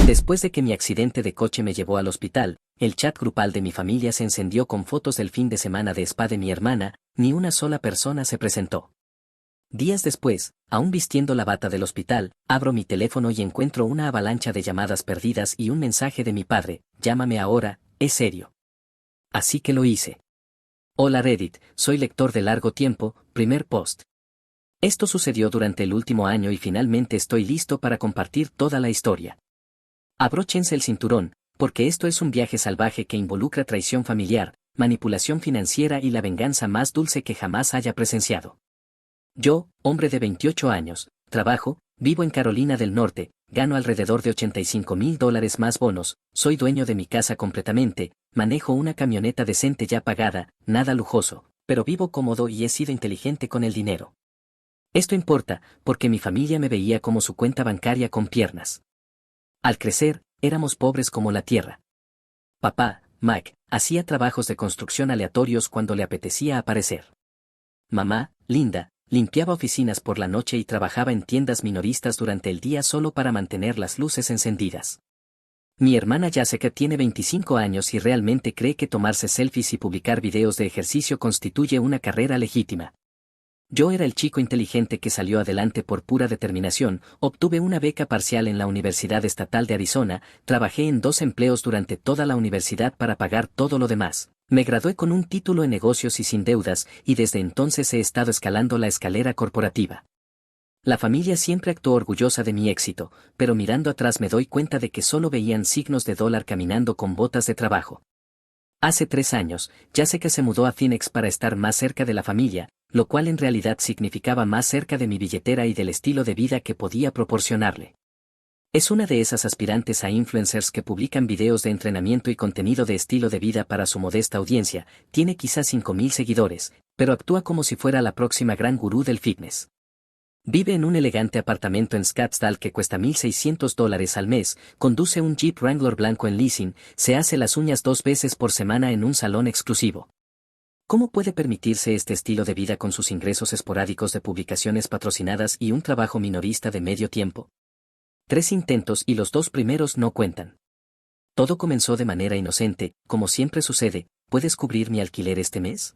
Después de que mi accidente de coche me llevó al hospital, el chat grupal de mi familia se encendió con fotos del fin de semana de spa de mi hermana, ni una sola persona se presentó. Días después, aún vistiendo la bata del hospital, abro mi teléfono y encuentro una avalancha de llamadas perdidas y un mensaje de mi padre: llámame ahora, es serio. Así que lo hice. Hola Reddit, soy lector de largo tiempo, primer post. Esto sucedió durante el último año y finalmente estoy listo para compartir toda la historia. Abróchense el cinturón, porque esto es un viaje salvaje que involucra traición familiar, manipulación financiera y la venganza más dulce que jamás haya presenciado. Yo, hombre de 28 años, trabajo, vivo en Carolina del Norte, gano alrededor de $85,000 más bonos, soy dueño de mi casa completamente, manejo una camioneta decente ya pagada, nada lujoso, pero vivo cómodo y he sido inteligente con el dinero. Esto importa, porque mi familia me veía como su cuenta bancaria con piernas. Al crecer, éramos pobres como la tierra. Papá, Mac, hacía trabajos de construcción aleatorios cuando le apetecía aparecer. Mamá, Linda, limpiaba oficinas por la noche y trabajaba en tiendas minoristas durante el día solo para mantener las luces encendidas. Mi hermana Jessica tiene 25 años y realmente cree que tomarse selfies y publicar videos de ejercicio constituye una carrera legítima. Yo era el chico inteligente que salió adelante por pura determinación, obtuve una beca parcial en la Universidad Estatal de Arizona, trabajé en 2 empleos durante toda la universidad para pagar todo lo demás. Me gradué con un título en negocios y sin deudas, y desde entonces he estado escalando la escalera corporativa. La familia siempre actuó orgullosa de mi éxito, pero mirando atrás me doy cuenta de que solo veían signos de dólar caminando con botas de trabajo. Hace 3 años, Jessica se mudó a Phoenix para estar más cerca de la familia, lo cual en realidad significaba más cerca de mi billetera y del estilo de vida que podía proporcionarle. Es una de esas aspirantes a influencers que publican videos de entrenamiento y contenido de estilo de vida para su modesta audiencia, tiene quizás 5,000 seguidores, pero actúa como si fuera la próxima gran gurú del fitness. Vive en un elegante apartamento en Scottsdale que cuesta $1,600 al mes, conduce un Jeep Wrangler blanco en leasing, se hace las uñas 2 veces por semana en un salón exclusivo. ¿Cómo puede permitirse este estilo de vida con sus ingresos esporádicos de publicaciones patrocinadas y un trabajo minorista de medio tiempo? 3 intentos y los 2 primeros no cuentan. Todo comenzó de manera inocente, como siempre sucede. ¿Puedes cubrir mi alquiler este mes?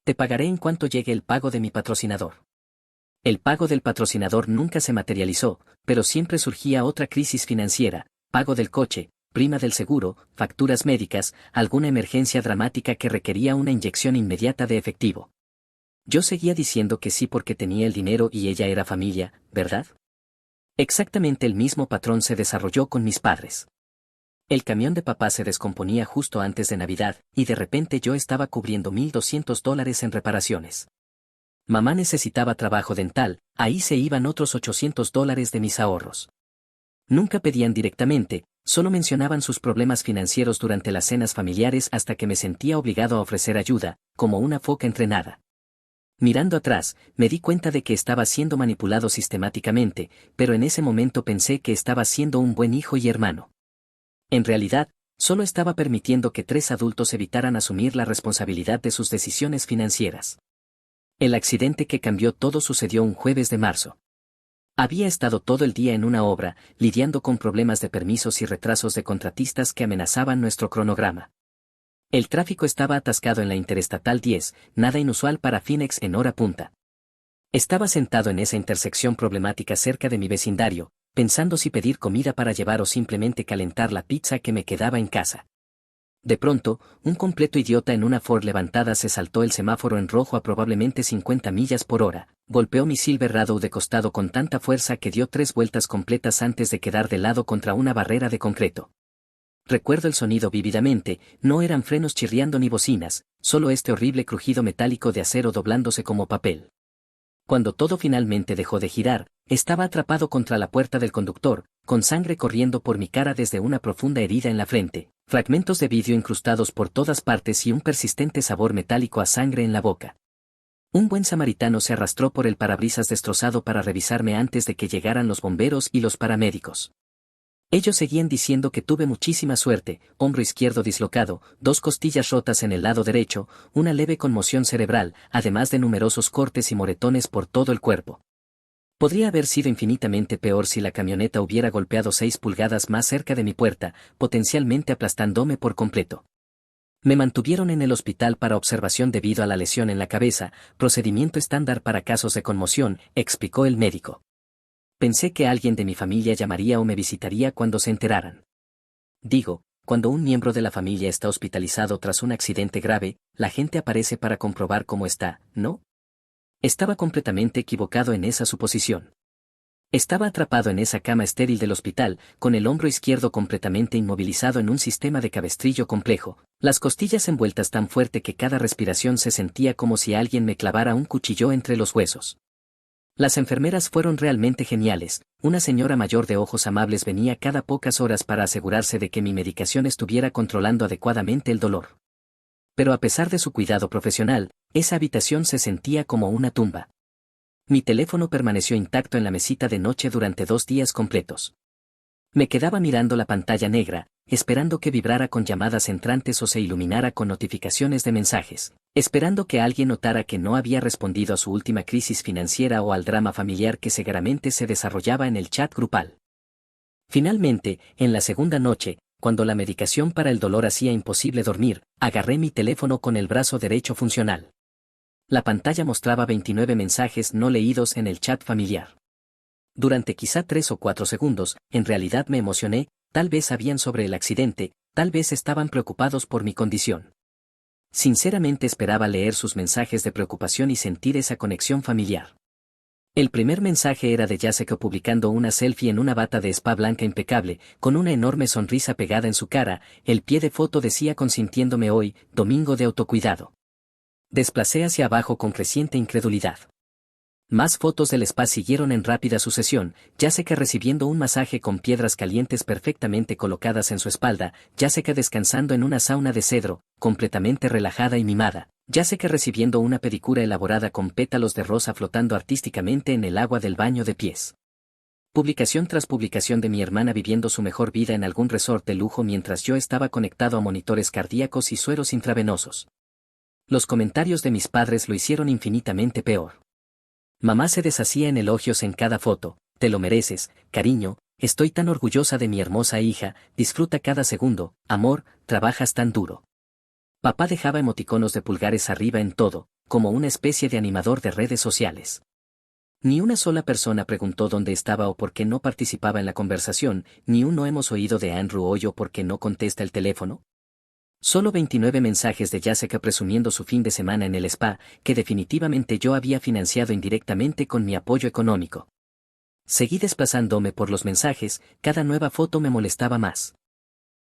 Te pagaré en cuanto llegue el pago de mi patrocinador. El pago del patrocinador nunca se materializó, pero siempre surgía otra crisis financiera: pago del coche, prima del seguro, facturas médicas, alguna emergencia dramática que requería una inyección inmediata de efectivo. Yo seguía diciendo que sí porque tenía el dinero y ella era familia, ¿verdad? Exactamente el mismo patrón se desarrolló con mis padres. El camión de papá se descomponía justo antes de Navidad, y de repente yo estaba cubriendo $1,200 en reparaciones. Mamá necesitaba trabajo dental, ahí se iban otros $800 de mis ahorros. Nunca pedían directamente, solo mencionaban sus problemas financieros durante las cenas familiares hasta que me sentía obligado a ofrecer ayuda, como una foca entrenada. Mirando atrás, me di cuenta de que estaba siendo manipulado sistemáticamente, pero en ese momento pensé que estaba siendo un buen hijo y hermano. En realidad, Solo estaba permitiendo que 3 adultos evitaran asumir la responsabilidad de sus decisiones financieras. El accidente que cambió todo sucedió un jueves de marzo. Había estado todo el día en una obra, lidiando con problemas de permisos y retrasos de contratistas que amenazaban nuestro cronograma. El tráfico estaba atascado en la Interestatal 10, nada inusual para Phoenix en hora punta. Estaba sentado en esa intersección problemática cerca de mi vecindario, pensando si pedir comida para llevar o simplemente calentar la pizza que me quedaba en casa. De pronto, un completo idiota en una Ford levantada se saltó el semáforo en rojo a probablemente 50 millas por hora, golpeó mi Silverado de costado con tanta fuerza que dio 3 vueltas completas antes de quedar de lado contra una barrera de concreto. Recuerdo el sonido vívidamente, no eran frenos chirriando ni bocinas, solo este horrible crujido metálico de acero doblándose como papel. Cuando todo finalmente dejó de girar, estaba atrapado contra la puerta del conductor, con sangre corriendo por mi cara desde una profunda herida en la frente, fragmentos de vidrio incrustados por todas partes y un persistente sabor metálico a sangre en la boca. Un buen samaritano se arrastró por el parabrisas destrozado para revisarme antes de que llegaran los bomberos y los paramédicos. Ellos seguían diciendo que tuve muchísima suerte, hombro izquierdo dislocado, 2 costillas rotas en el lado derecho, una leve conmoción cerebral, además de numerosos cortes y moretones por todo el cuerpo. Podría haber sido infinitamente peor si la camioneta hubiera golpeado 6 pulgadas más cerca de mi puerta, potencialmente aplastándome por completo. Me mantuvieron en el hospital para observación debido a la lesión en la cabeza, procedimiento estándar para casos de conmoción, explicó el médico. Pensé que alguien de mi familia llamaría o me visitaría cuando se enteraran. Digo, cuando un miembro de la familia está hospitalizado tras un accidente grave, la gente aparece para comprobar cómo está, ¿no? Estaba completamente equivocado en esa suposición. Estaba atrapado en esa cama estéril del hospital, con el hombro izquierdo completamente inmovilizado en un sistema de cabestrillo complejo, las costillas envueltas tan fuerte que cada respiración se sentía como si alguien me clavara un cuchillo entre los huesos. Las enfermeras fueron realmente geniales, una señora mayor de ojos amables venía cada pocas horas para asegurarse de que mi medicación estuviera controlando adecuadamente el dolor. Pero a pesar de su cuidado profesional, esa habitación se sentía como una tumba. Mi teléfono permaneció intacto en la mesita de noche durante 2 días completos. Me quedaba mirando la pantalla negra, esperando que vibrara con llamadas entrantes o se iluminara con notificaciones de mensajes, esperando que alguien notara que no había respondido a su última crisis financiera o al drama familiar que seguramente se desarrollaba en el chat grupal. Finalmente, en la segunda noche, cuando la medicación para el dolor hacía imposible dormir, agarré mi teléfono con el brazo derecho funcional. La pantalla mostraba 29 mensajes no leídos en el chat familiar. Durante quizá 3 o 4 segundos, en realidad me emocioné, tal vez sabían sobre el accidente, tal vez estaban preocupados por mi condición. Sinceramente esperaba leer sus mensajes de preocupación y sentir esa conexión familiar. El primer mensaje era de Jessica publicando una selfie en una bata de spa blanca impecable, con una enorme sonrisa pegada en su cara, el pie de foto decía consintiéndome hoy, domingo de autocuidado. Desplacé hacia abajo con creciente incredulidad. Más fotos del spa siguieron en rápida sucesión, Jessica recibiendo un masaje con piedras calientes perfectamente colocadas en su espalda, Jessica descansando en una sauna de cedro, completamente relajada y mimada, Jessica recibiendo una pedicura elaborada con pétalos de rosa flotando artísticamente en el agua del baño de pies. Publicación tras publicación de mi hermana viviendo su mejor vida en algún resort de lujo mientras yo estaba conectado a monitores cardíacos y sueros intravenosos. Los comentarios de mis padres lo hicieron infinitamente peor. Mamá se deshacía en elogios en cada foto, te lo mereces, cariño, estoy tan orgullosa de mi hermosa hija, disfruta cada segundo, amor, trabajas tan duro. Papá dejaba emoticonos de pulgares arriba en todo, como una especie de animador de redes sociales. Ni una sola persona preguntó dónde estaba o por qué no participaba en la conversación, ni un no hemos oído de Andrew hoy o por qué no contesta el teléfono. Solo 29 mensajes de Jessica presumiendo su fin de semana en el spa, que definitivamente yo había financiado indirectamente con mi apoyo económico. Seguí desplazándome por los mensajes, cada nueva foto me molestaba más.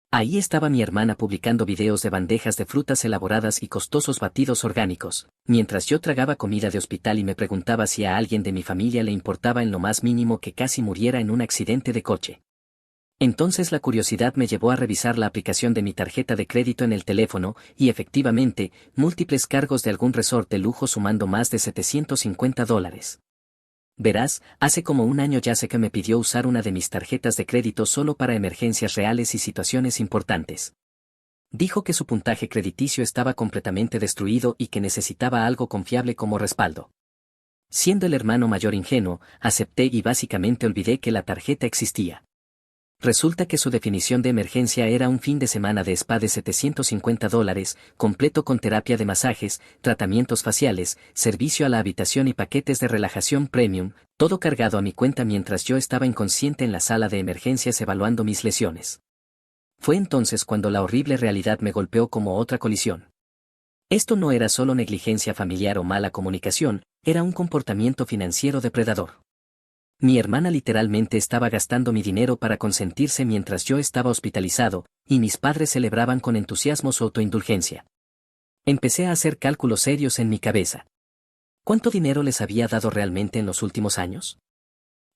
Ahí estaba mi hermana publicando videos de bandejas de frutas elaboradas y costosos batidos orgánicos, mientras yo tragaba comida de hospital y me preguntaba si a alguien de mi familia le importaba en lo más mínimo que casi muriera en un accidente de coche. Entonces la curiosidad me llevó a revisar la aplicación de mi tarjeta de crédito en el teléfono, y efectivamente, múltiples cargos de algún resort de lujo sumando más de $750. Verás, hace como un año Jessica me pidió usar una de mis tarjetas de crédito solo para emergencias reales y situaciones importantes. Dijo que su puntaje crediticio estaba completamente destruido y que necesitaba algo confiable como respaldo. Siendo el hermano mayor ingenuo, acepté y básicamente olvidé que la tarjeta existía. Resulta que su definición de emergencia era un fin de semana de spa de $750, completo con terapia de masajes, tratamientos faciales, servicio a la habitación y paquetes de relajación premium, todo cargado a mi cuenta mientras yo estaba inconsciente en la sala de emergencias evaluando mis lesiones. Fue entonces cuando la horrible realidad me golpeó como otra colisión. Esto no era solo negligencia familiar o mala comunicación, era un comportamiento financiero depredador. Mi hermana literalmente estaba gastando mi dinero para consentirse mientras yo estaba hospitalizado, y mis padres celebraban con entusiasmo su autoindulgencia. Empecé a hacer cálculos serios en mi cabeza. ¿Cuánto dinero les había dado realmente en los últimos años?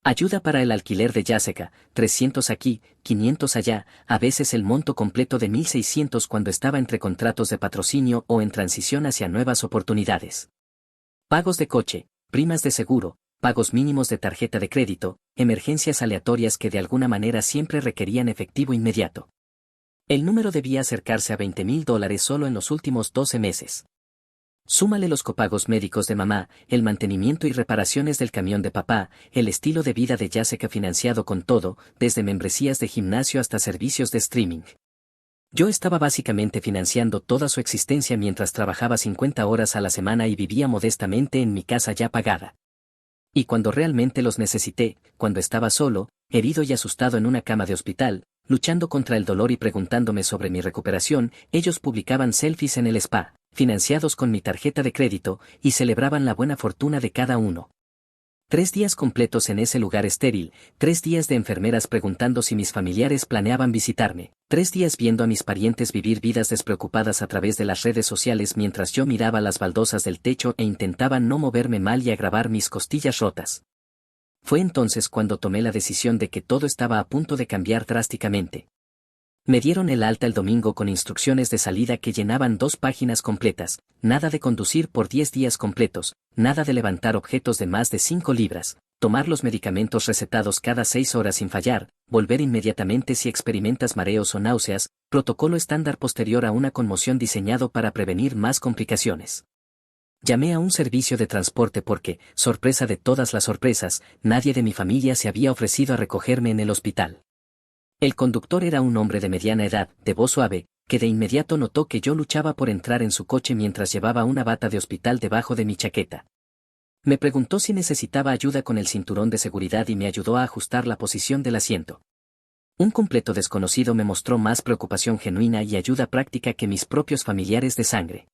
Ayuda para el alquiler de Jessica, 300 aquí, 500 allá, a veces el monto completo de 1.600 cuando estaba entre contratos de patrocinio o en transición hacia nuevas oportunidades. Pagos de coche, primas de seguro, pagos mínimos de tarjeta de crédito, emergencias aleatorias que de alguna manera siempre requerían efectivo inmediato. El número debía acercarse a $20,000 solo en los últimos 12 meses. Súmale los copagos médicos de mamá, el mantenimiento y reparaciones del camión de papá, el estilo de vida de Jessica financiado con todo, desde membresías de gimnasio hasta servicios de streaming. Yo estaba básicamente financiando toda su existencia mientras trabajaba 50 horas a la semana y vivía modestamente en mi casa ya pagada. Y cuando realmente los necesité, cuando estaba solo, herido y asustado en una cama de hospital, luchando contra el dolor y preguntándome sobre mi recuperación, ellos publicaban selfies en el spa, financiados con mi tarjeta de crédito, y celebraban la buena fortuna de cada uno. 3 días completos en ese lugar estéril, 3 días de enfermeras preguntando si mis familiares planeaban visitarme, 3 días viendo a mis parientes vivir vidas despreocupadas a través de las redes sociales mientras yo miraba las baldosas del techo e intentaba no moverme mal y agravar mis costillas rotas. Fue entonces cuando tomé la decisión de que todo estaba a punto de cambiar drásticamente. Me dieron el alta el domingo con instrucciones de salida que llenaban 2 páginas completas, nada de conducir por 10 días completos, nada de levantar objetos de más de 5 libras, tomar los medicamentos recetados cada 6 horas sin fallar, volver inmediatamente si experimentas mareos o náuseas, protocolo estándar posterior a una conmoción diseñado para prevenir más complicaciones. Llamé a un servicio de transporte porque, sorpresa de todas las sorpresas, nadie de mi familia se había ofrecido a recogerme en el hospital. El conductor era un hombre de mediana edad, de voz suave, que de inmediato notó que yo luchaba por entrar en su coche mientras llevaba una bata de hospital debajo de mi chaqueta. Me preguntó si necesitaba ayuda con el cinturón de seguridad y me ayudó a ajustar la posición del asiento. Un completo desconocido me mostró más preocupación genuina y ayuda práctica que mis propios familiares de sangre.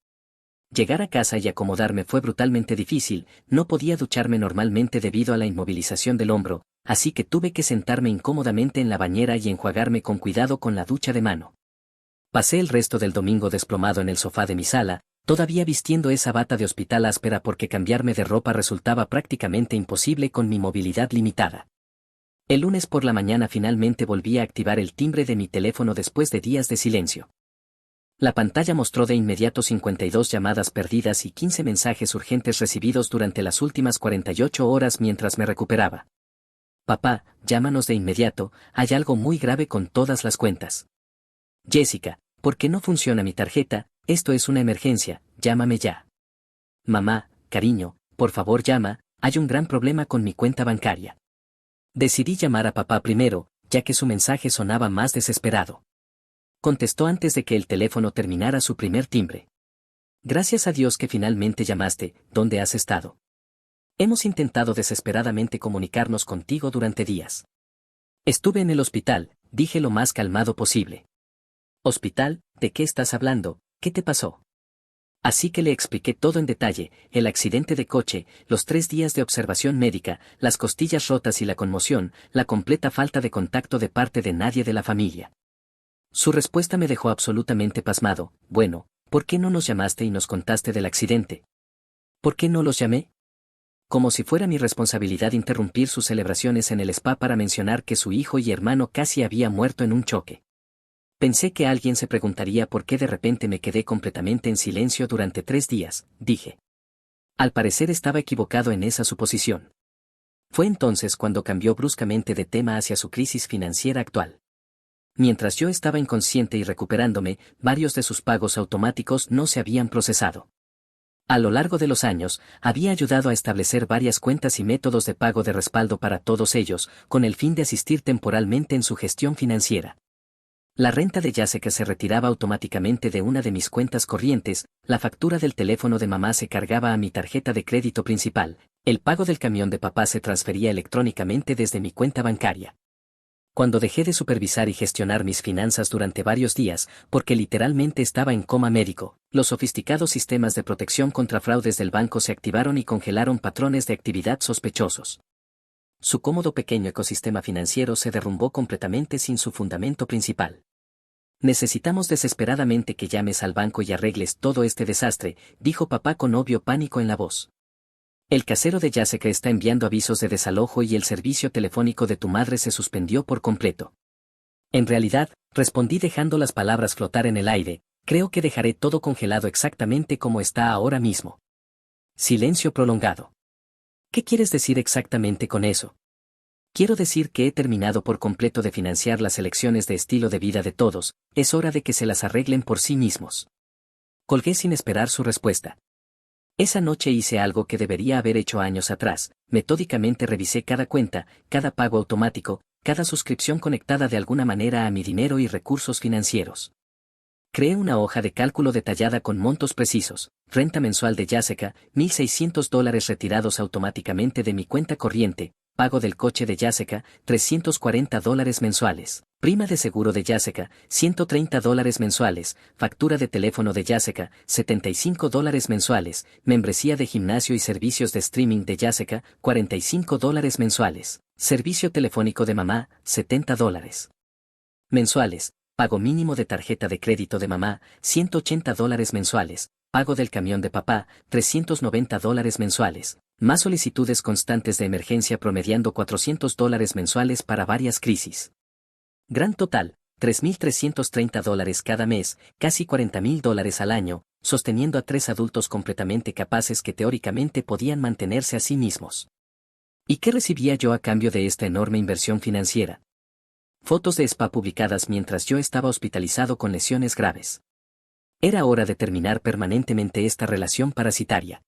Llegar a casa y acomodarme fue brutalmente difícil, no podía ducharme normalmente debido a la inmovilización del hombro, así que tuve que sentarme incómodamente en la bañera y enjuagarme con cuidado con la ducha de mano. Pasé el resto del domingo desplomado en el sofá de mi sala, todavía vistiendo esa bata de hospital áspera porque cambiarme de ropa resultaba prácticamente imposible con mi movilidad limitada. El lunes por la mañana finalmente volví a activar el timbre de mi teléfono después de días de silencio. La pantalla mostró de inmediato 52 llamadas perdidas y 15 mensajes urgentes recibidos durante las últimas 48 horas mientras me recuperaba. Papá, llámanos de inmediato, hay algo muy grave con todas las cuentas. Jessica, ¿por qué no funciona mi tarjeta? Esto es una emergencia, llámame ya. Mamá, cariño, por favor llama, hay un gran problema con mi cuenta bancaria. Decidí llamar a papá primero, ya que su mensaje sonaba más desesperado. Contestó antes de que el teléfono terminara su primer timbre. Gracias a Dios que finalmente llamaste, ¿dónde has estado? Hemos intentado desesperadamente comunicarnos contigo durante días. Estuve en el hospital, dije lo más calmado posible. ¿Hospital? ¿De qué estás hablando? ¿Qué te pasó? Así que le expliqué todo en detalle, el accidente de coche, los 3 días de observación médica, las costillas rotas y la conmoción, la completa falta de contacto de parte de nadie de la familia. Su respuesta me dejó absolutamente pasmado. Bueno, ¿por qué no nos llamaste y nos contaste del accidente? ¿Por qué no los llamé? Como si fuera mi responsabilidad interrumpir sus celebraciones en el spa para mencionar que su hijo y hermano casi había muerto en un choque. Pensé que alguien se preguntaría por qué de repente me quedé completamente en silencio durante 3 días, dije. Al parecer estaba equivocado en esa suposición. Fue entonces cuando cambió bruscamente de tema hacia su crisis financiera actual. Mientras yo estaba inconsciente y recuperándome, varios de sus pagos automáticos no se habían procesado. A lo largo de los años, había ayudado a establecer varias cuentas y métodos de pago de respaldo para todos ellos, con el fin de asistir temporalmente en su gestión financiera. La renta de Jessica se retiraba automáticamente de una de mis cuentas corrientes, la factura del teléfono de mamá se cargaba a mi tarjeta de crédito principal, el pago del camión de papá se transfería electrónicamente desde mi cuenta bancaria. Cuando dejé de supervisar y gestionar mis finanzas durante varios días, porque literalmente estaba en coma médico, los sofisticados sistemas de protección contra fraudes del banco se activaron y congelaron patrones de actividad sospechosos. Su cómodo pequeño ecosistema financiero se derrumbó completamente sin su fundamento principal. Necesitamos desesperadamente que llames al banco y arregles todo este desastre, dijo papá con obvio pánico en la voz. El casero de Jessica está enviando avisos de desalojo y el servicio telefónico de tu madre se suspendió por completo. En realidad, respondí dejando las palabras flotar en el aire, creo que dejaré todo congelado exactamente como está ahora mismo. Silencio prolongado. ¿Qué quieres decir exactamente con eso? Quiero decir que he terminado por completo de financiar las elecciones de estilo de vida de todos, es hora de que se las arreglen por sí mismos. Colgué sin esperar su respuesta. Esa noche hice algo que debería haber hecho años atrás, metódicamente revisé cada cuenta, cada pago automático, cada suscripción conectada de alguna manera a mi dinero y recursos financieros. Creé una hoja de cálculo detallada con montos precisos, renta mensual de Jessica, $1,600 retirados automáticamente de mi cuenta corriente, pago del coche de Jessica, $340 mensuales, prima de seguro de Jessica, $130 mensuales, factura de teléfono de Jessica, $75 mensuales, membresía de gimnasio y servicios de streaming de Jessica, $45 mensuales, servicio telefónico de mamá, $70 mensuales, pago mínimo de tarjeta de crédito de mamá, $180 mensuales, pago del camión de papá, $390 mensuales, más solicitudes constantes de emergencia promediando $400 mensuales para varias crisis. Gran total, $3,330 cada mes, casi $40,000 al año, sosteniendo a 3 adultos completamente capaces que teóricamente podían mantenerse a sí mismos. ¿Y qué recibía yo a cambio de esta enorme inversión financiera? Fotos de spa publicadas mientras yo estaba hospitalizado con lesiones graves. Era hora de terminar permanentemente esta relación parasitaria.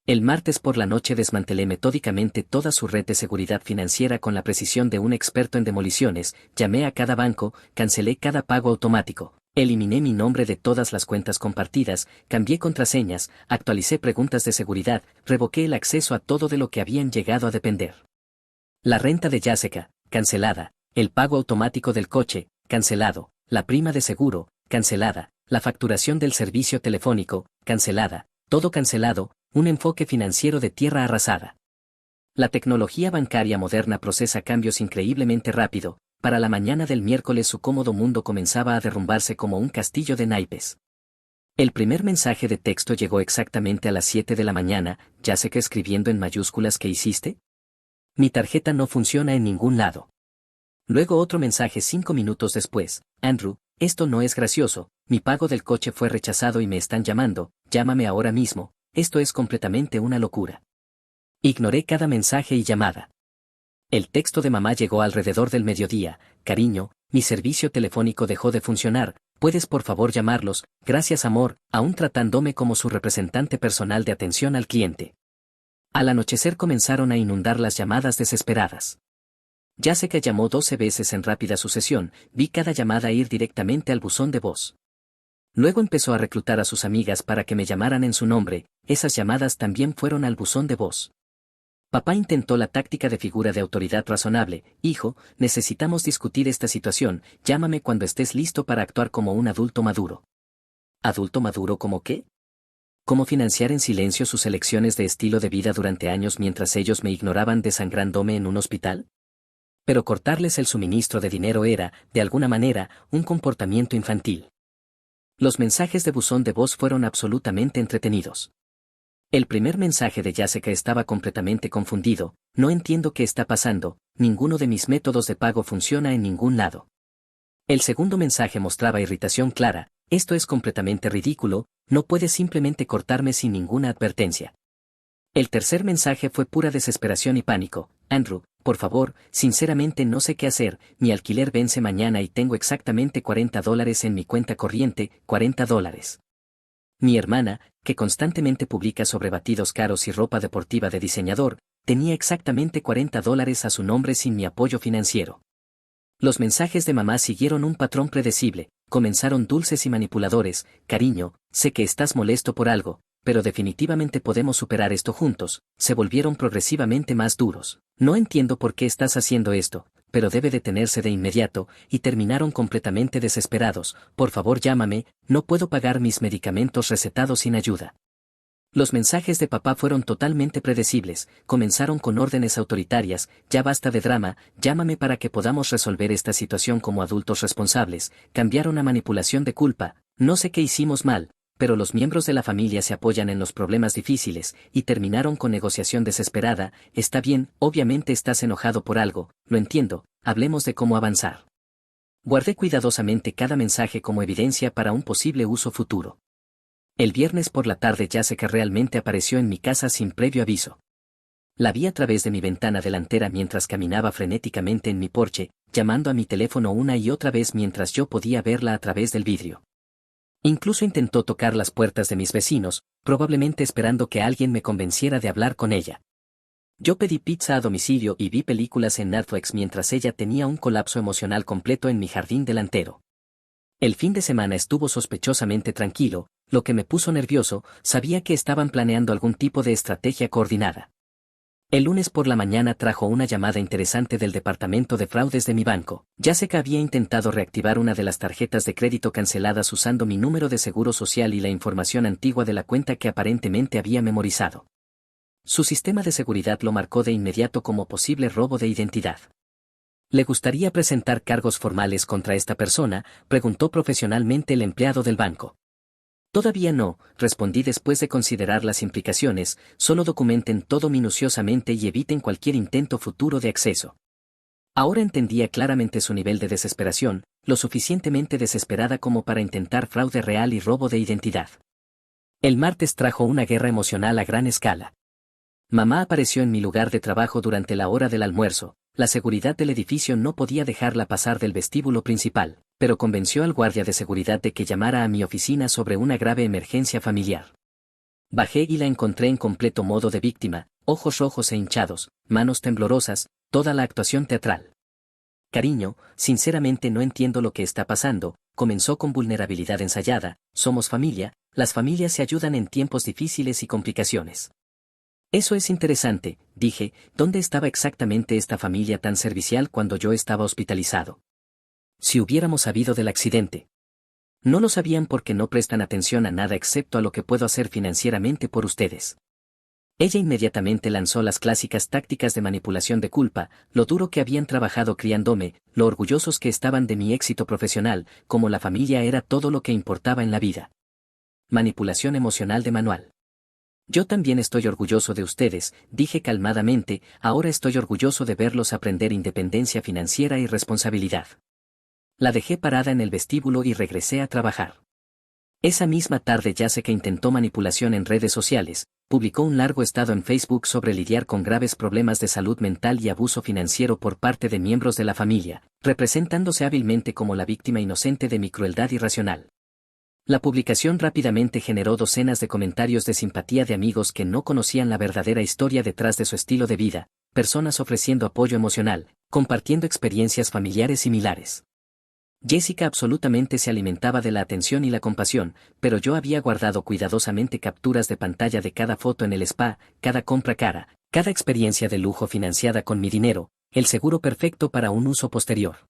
El martes por la noche desmantelé metódicamente toda su red de seguridad financiera con la precisión de un experto en demoliciones, llamé a cada banco, cancelé cada pago automático, eliminé mi nombre de todas las cuentas compartidas, cambié contraseñas, actualicé preguntas de seguridad, revoqué el acceso a todo de lo que habían llegado a depender. La renta de Jessica, cancelada, el pago automático del coche, cancelado, la prima de seguro, cancelada, la facturación del servicio telefónico, cancelada, todo cancelado, un enfoque financiero de tierra arrasada. La tecnología bancaria moderna procesa cambios increíblemente rápido, para la mañana del miércoles su cómodo mundo comenzaba a derrumbarse como un castillo de naipes. El primer mensaje de texto llegó exactamente a las 7 de la mañana, ya sé que escribiendo en mayúsculas que hiciste. Mi tarjeta no funciona en ningún lado. Luego otro mensaje 5 minutos después, Andrew, esto no es gracioso, mi pago del coche fue rechazado y me están llamando, llámame ahora mismo, esto es completamente una locura. Ignoré cada mensaje y llamada. El texto de mamá llegó alrededor del mediodía, cariño, mi servicio telefónico dejó de funcionar, puedes por favor llamarlos, gracias amor, aún tratándome como su representante personal de atención al cliente. Al anochecer comenzaron a inundar las llamadas desesperadas. Jessica llamó 12 veces en rápida sucesión, vi cada llamada ir directamente al buzón de voz. Luego empezó a reclutar a sus amigas para que me llamaran en su nombre, esas llamadas también fueron al buzón de voz. Papá intentó la táctica de figura de autoridad razonable, hijo, necesitamos discutir esta situación, llámame cuando estés listo para actuar como un adulto maduro. ¿Adulto maduro como qué? ¿Cómo financiar en silencio sus elecciones de estilo de vida durante años mientras ellos me ignoraban desangrándome en un hospital? Pero cortarles el suministro de dinero era, de alguna manera, un comportamiento infantil. Los mensajes de buzón de voz fueron absolutamente entretenidos. El primer mensaje de Jessica estaba completamente confundido, no entiendo qué está pasando, ninguno de mis métodos de pago funciona en ningún lado. El segundo mensaje mostraba irritación clara, esto es completamente ridículo, no puedes simplemente cortarme sin ninguna advertencia. El tercer mensaje fue pura desesperación y pánico. Andrew, por favor, sinceramente no sé qué hacer, mi alquiler vence mañana y tengo exactamente $40 en mi cuenta corriente, $40. Mi hermana, que constantemente publica sobre batidos caros y ropa deportiva de diseñador, tenía exactamente $40 a su nombre sin mi apoyo financiero. Los mensajes de mamá siguieron un patrón predecible, comenzaron dulces y manipuladores. Cariño, sé que estás molesto por algo, pero definitivamente podemos superar esto juntos. Se volvieron progresivamente más duros. No entiendo por qué estás haciendo esto, pero debe detenerse de inmediato, y terminaron completamente desesperados. Por favor llámame, no puedo pagar mis medicamentos recetados sin ayuda. Los mensajes de papá fueron totalmente predecibles, comenzaron con órdenes autoritarias: ya basta de drama, llámame para que podamos resolver esta situación como adultos responsables. Cambiaron a manipulación de culpa: no sé qué hicimos mal, pero los miembros de la familia se apoyan en los problemas difíciles, y terminaron con negociación desesperada: está bien, obviamente estás enojado por algo, lo entiendo, hablemos de cómo avanzar. Guardé cuidadosamente cada mensaje como evidencia para un posible uso futuro. El viernes por la tarde Jessica realmente apareció en mi casa sin previo aviso. La vi a través de mi ventana delantera mientras caminaba frenéticamente en mi porche, llamando a mi teléfono una y otra vez mientras yo podía verla a través del vidrio. Incluso intentó tocar las puertas de mis vecinos, probablemente esperando que alguien me convenciera de hablar con ella. Yo pedí pizza a domicilio y vi películas en Netflix mientras ella tenía un colapso emocional completo en mi jardín delantero. El fin de semana estuvo sospechosamente tranquilo, lo que me puso nervioso. Sabía que estaban planeando algún tipo de estrategia coordinada. El lunes por la mañana trajo una llamada interesante del departamento de fraudes de mi banco. Jessica había intentado reactivar una de las tarjetas de crédito canceladas usando mi número de seguro social y la información antigua de la cuenta que aparentemente había memorizado. Su sistema de seguridad lo marcó de inmediato como posible robo de identidad. ¿Le gustaría presentar cargos formales contra esta persona?, preguntó profesionalmente el empleado del banco. Todavía no, respondí después de considerar las implicaciones. Solo documenten todo minuciosamente y eviten cualquier intento futuro de acceso. Ahora entendía claramente su nivel de desesperación, lo suficientemente desesperada como para intentar fraude real y robo de identidad. El martes trajo una guerra emocional a gran escala. Mamá apareció en mi lugar de trabajo durante la hora del almuerzo. La seguridad del edificio no podía dejarla pasar del vestíbulo principal, pero convenció al guardia de seguridad de que llamara a mi oficina sobre una grave emergencia familiar. Bajé y la encontré en completo modo de víctima, ojos rojos e hinchados, manos temblorosas, toda la actuación teatral. Cariño, sinceramente no entiendo lo que está pasando, comenzó con vulnerabilidad ensayada. Somos familia, las familias se ayudan en tiempos difíciles y complicaciones. Eso es interesante, dije. ¿Dónde estaba exactamente esta familia tan servicial cuando yo estaba hospitalizado? Si hubiéramos sabido del accidente. No lo sabían porque no prestan atención a nada excepto a lo que puedo hacer financieramente por ustedes. Ella inmediatamente lanzó las clásicas tácticas de manipulación de culpa: lo duro que habían trabajado criándome, lo orgullosos que estaban de mi éxito profesional, como la familia era todo lo que importaba en la vida. Manipulación emocional de manual. Yo también estoy orgulloso de ustedes, dije calmadamente. Ahora estoy orgulloso de verlos aprender independencia financiera y responsabilidad. La dejé parada en el vestíbulo y regresé a trabajar. Esa misma tarde Jessica intentó manipulación en redes sociales, publicó un largo estado en Facebook sobre lidiar con graves problemas de salud mental y abuso financiero por parte de miembros de la familia, representándose hábilmente como la víctima inocente de mi crueldad irracional. La publicación rápidamente generó docenas de comentarios de simpatía de amigos que no conocían la verdadera historia detrás de su estilo de vida, personas ofreciendo apoyo emocional, compartiendo experiencias familiares similares. Jessica absolutamente se alimentaba de la atención y la compasión, pero yo había guardado cuidadosamente capturas de pantalla de cada foto en el spa, cada compra cara, cada experiencia de lujo financiada con mi dinero, el seguro perfecto para un uso posterior.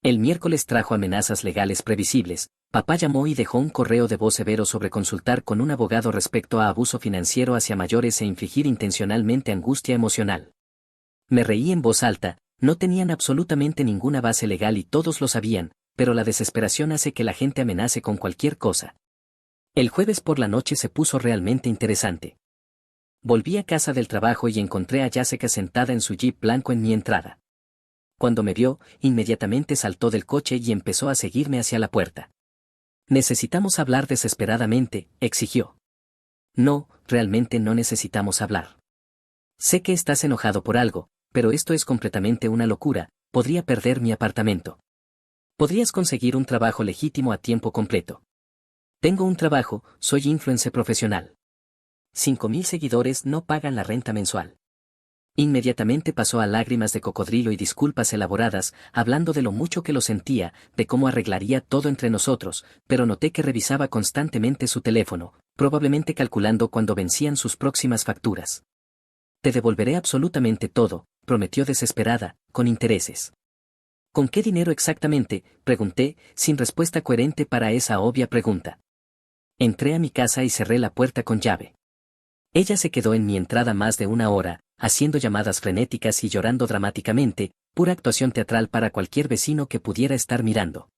El miércoles trajo amenazas legales previsibles. Papá llamó y dejó un correo de voz severo sobre consultar con un abogado respecto a abuso financiero hacia mayores e infligir intencionalmente angustia emocional. Me reí en voz alta. No tenían absolutamente ninguna base legal y todos lo sabían, pero la desesperación hace que la gente amenace con cualquier cosa. El jueves por la noche se puso realmente interesante. Volví a casa del trabajo y encontré a Jessica sentada en su jeep blanco en mi entrada. Cuando me vio, inmediatamente saltó del coche y empezó a seguirme hacia la puerta. Necesitamos hablar desesperadamente, exigió. No, realmente no necesitamos hablar. Sé que estás enojado por algo, pero esto es completamente una locura, podría perder mi apartamento. Podrías conseguir un trabajo legítimo a tiempo completo. Tengo un trabajo, soy influencer profesional. 5.000 seguidores no pagan la renta mensual. Inmediatamente pasó a lágrimas de cocodrilo y disculpas elaboradas, hablando de lo mucho que lo sentía, de cómo arreglaría todo entre nosotros, pero noté que revisaba constantemente su teléfono, probablemente calculando cuándo vencían sus próximas facturas. Te devolveré absolutamente todo, prometió desesperada, con intereses. ¿Con qué dinero exactamente?, pregunté, sin respuesta coherente para esa obvia pregunta. Entré a mi casa y cerré la puerta con llave. Ella se quedó en mi entrada más de una hora, haciendo llamadas frenéticas y llorando dramáticamente, pura actuación teatral para cualquier vecino que pudiera estar mirando.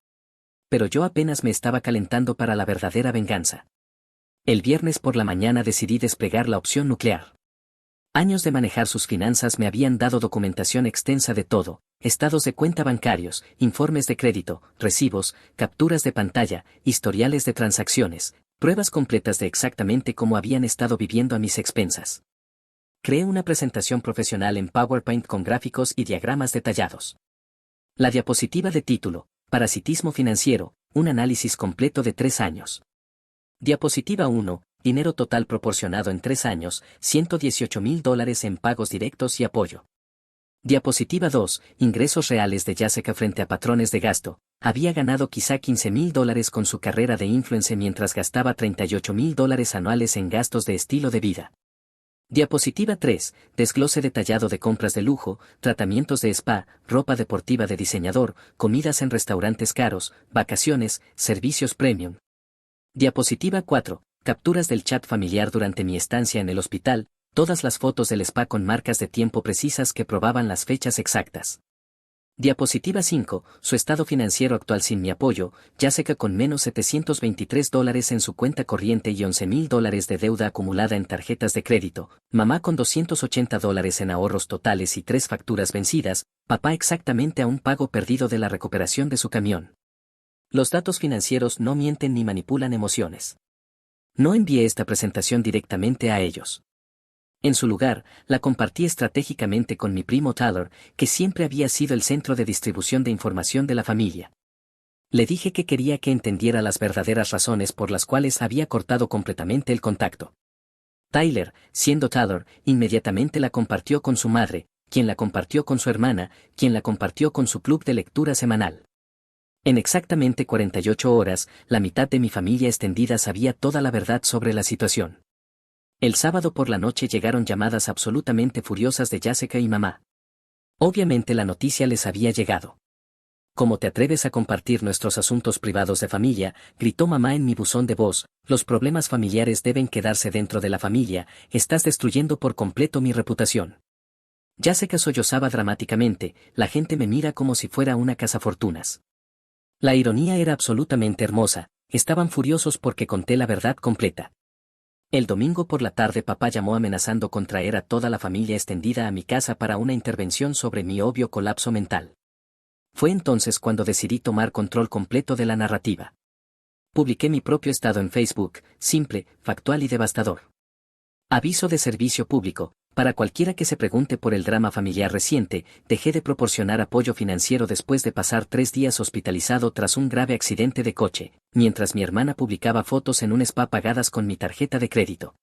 Pero yo apenas me estaba calentando para la verdadera venganza. El viernes por la mañana decidí desplegar la opción nuclear. Años de manejar sus finanzas me habían dado documentación extensa de todo, estados de cuenta bancarios, informes de crédito, recibos, capturas de pantalla, historiales de transacciones, pruebas completas de exactamente cómo habían estado viviendo a mis expensas. Creé una presentación profesional en PowerPoint con gráficos y diagramas detallados. La diapositiva de título, Parasitismo financiero, un análisis completo de 3 años. Diapositiva 1, dinero total proporcionado en 3 años, $118,000 en pagos directos y apoyo. Diapositiva 2, ingresos reales de Jessica frente a patrones de gasto. Había ganado quizá $15,000 con su carrera de influencer mientras gastaba $38,000 anuales en gastos de estilo de vida. Diapositiva 3, desglose detallado de compras de lujo, tratamientos de spa, ropa deportiva de diseñador, comidas en restaurantes caros, vacaciones, servicios premium. Diapositiva 4, capturas del chat familiar durante mi estancia en el hospital, todas las fotos del spa con marcas de tiempo precisas que probaban las fechas exactas. Diapositiva 5, su estado financiero actual sin mi apoyo, Jessica con menos $723 en su cuenta corriente y $11,000 de deuda acumulada en tarjetas de crédito, mamá con $280 en ahorros totales y 3 facturas vencidas, papá exactamente a un pago perdido de la recuperación de su camión. Los datos financieros no mienten ni manipulan emociones. No envié esta presentación directamente a ellos. En su lugar, la compartí estratégicamente con mi primo Tyler, que siempre había sido el centro de distribución de información de la familia. Le dije que quería que entendiera las verdaderas razones por las cuales había cortado completamente el contacto. Tyler, siendo Tyler, inmediatamente la compartió con su madre, quien la compartió con su hermana, quien la compartió con su club de lectura semanal. En exactamente 48 horas, la mitad de mi familia extendida sabía toda la verdad sobre la situación. El sábado por la noche llegaron llamadas absolutamente furiosas de Jessica y mamá. Obviamente la noticia les había llegado. ¿Cómo te atreves a compartir nuestros asuntos privados de familia?, gritó mamá en mi buzón de voz, los problemas familiares deben quedarse dentro de la familia, estás destruyendo por completo mi reputación. Jessica sollozaba dramáticamente, la gente me mira como si fuera una cazafortunas. La ironía era absolutamente hermosa, estaban furiosos porque conté la verdad completa. El domingo por la tarde papá llamó amenazando con traer a toda la familia extendida a mi casa para una intervención sobre mi obvio colapso mental. Fue entonces cuando decidí tomar control completo de la narrativa. Publiqué mi propio estado en Facebook, simple, factual y devastador. Aviso de servicio público. Para cualquiera que se pregunte por el drama familiar reciente, dejé de proporcionar apoyo financiero después de pasar 3 días hospitalizado tras un grave accidente de coche, mientras mi hermana publicaba fotos en un spa pagadas con mi tarjeta de crédito.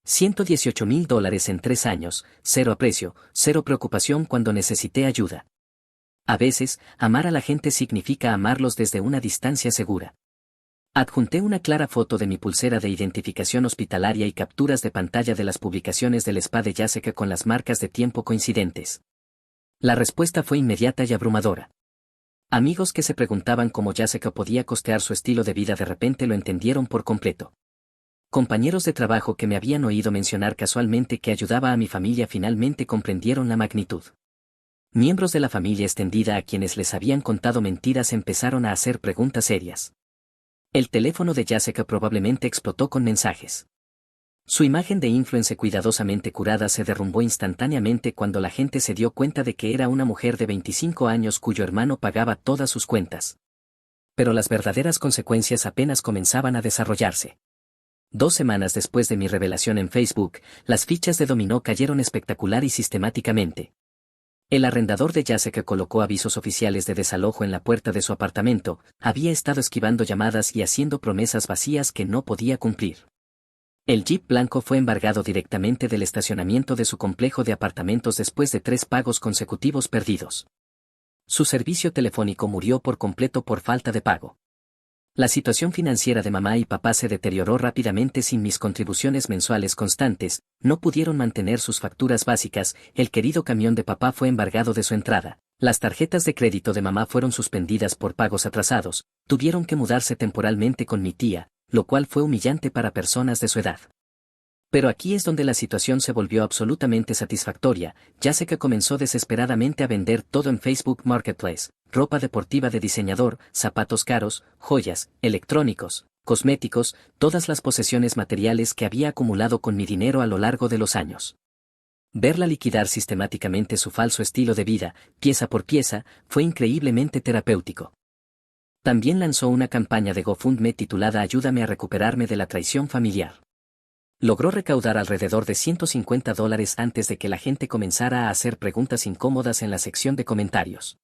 $118,000 en 3 años, cero aprecio, cero preocupación cuando necesité ayuda. A veces, amar a la gente significa amarlos desde una distancia segura. Adjunté una clara foto de mi pulsera de identificación hospitalaria y capturas de pantalla de las publicaciones del spa de Jessica con las marcas de tiempo coincidentes. La respuesta fue inmediata y abrumadora. Amigos que se preguntaban cómo Jessica podía costear su estilo de vida de repente lo entendieron por completo. Compañeros de trabajo que me habían oído mencionar casualmente que ayudaba a mi familia finalmente comprendieron la magnitud. Miembros de la familia extendida a quienes les habían contado mentiras empezaron a hacer preguntas serias. El teléfono de Jessica probablemente explotó con mensajes. Su imagen de influencer cuidadosamente curada se derrumbó instantáneamente cuando la gente se dio cuenta de que era una mujer de 25 años cuyo hermano pagaba todas sus cuentas. Pero las verdaderas consecuencias apenas comenzaban a desarrollarse. 2 semanas después de mi revelación en Facebook, las fichas de dominó cayeron espectacular y sistemáticamente. El arrendador de Yase que colocó avisos oficiales de desalojo en la puerta de su apartamento, había estado esquivando llamadas y haciendo promesas vacías que no podía cumplir. El Jeep blanco fue embargado directamente del estacionamiento de su complejo de apartamentos después de 3 pagos consecutivos perdidos. Su servicio telefónico murió por completo por falta de pago. La situación financiera de mamá y papá se deterioró rápidamente sin mis contribuciones mensuales constantes, no pudieron mantener sus facturas básicas, el querido camión de papá fue embargado de su entrada, las tarjetas de crédito de mamá fueron suspendidas por pagos atrasados, tuvieron que mudarse temporalmente con mi tía, lo cual fue humillante para personas de su edad. Pero aquí es donde la situación se volvió absolutamente satisfactoria, ya sé que comenzó desesperadamente a vender todo en Facebook Marketplace, ropa deportiva de diseñador, zapatos caros, joyas, electrónicos, cosméticos, todas las posesiones materiales que había acumulado con mi dinero a lo largo de los años. Verla liquidar sistemáticamente su falso estilo de vida, pieza por pieza, fue increíblemente terapéutico. También lanzó una campaña de GoFundMe titulada Ayúdame a recuperarme de la traición familiar. Logró recaudar alrededor de $150 antes de que la gente comenzara a hacer preguntas incómodas en la sección de comentarios.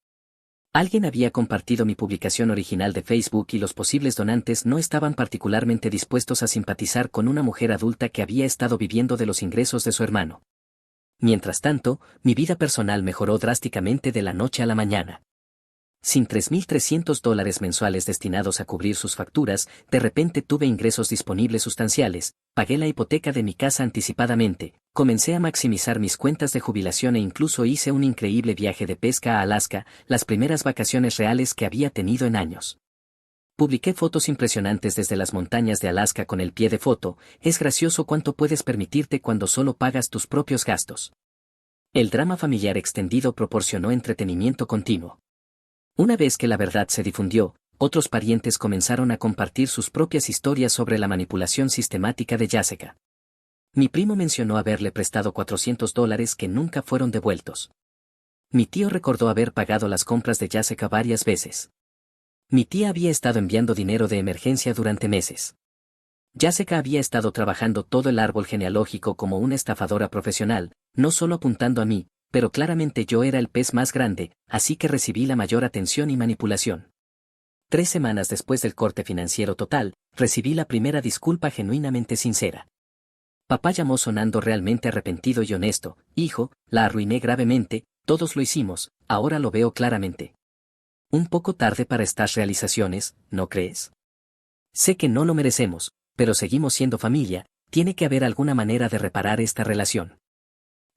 Alguien había compartido mi publicación original de Facebook y los posibles donantes no estaban particularmente dispuestos a simpatizar con una mujer adulta que había estado viviendo de los ingresos de su hermano. Mientras tanto, mi vida personal mejoró drásticamente de la noche a la mañana. Sin $3,300 mensuales destinados a cubrir sus facturas, de repente tuve ingresos disponibles sustanciales, pagué la hipoteca de mi casa anticipadamente, comencé a maximizar mis cuentas de jubilación e incluso hice un increíble viaje de pesca a Alaska, las primeras vacaciones reales que había tenido en años. Publiqué fotos impresionantes desde las montañas de Alaska con el pie de foto, es gracioso cuánto puedes permitirte cuando solo pagas tus propios gastos. El drama familiar extendido proporcionó entretenimiento continuo. Una vez que la verdad se difundió, otros parientes comenzaron a compartir sus propias historias sobre la manipulación sistemática de Jessica. Mi primo mencionó haberle prestado $400 que nunca fueron devueltos. Mi tío recordó haber pagado las compras de Jessica varias veces. Mi tía había estado enviando dinero de emergencia durante meses. Jessica había estado trabajando todo el árbol genealógico como una estafadora profesional, no solo apuntando a mí, pero claramente yo era el pez más grande, así que recibí la mayor atención y manipulación. 3 semanas después del corte financiero total, recibí la primera disculpa genuinamente sincera. Papá llamó sonando realmente arrepentido y honesto, hijo, la arruiné gravemente, todos lo hicimos, ahora lo veo claramente. Un poco tarde para estas realizaciones, ¿no crees? Sé que no lo merecemos, pero seguimos siendo familia, tiene que haber alguna manera de reparar esta relación.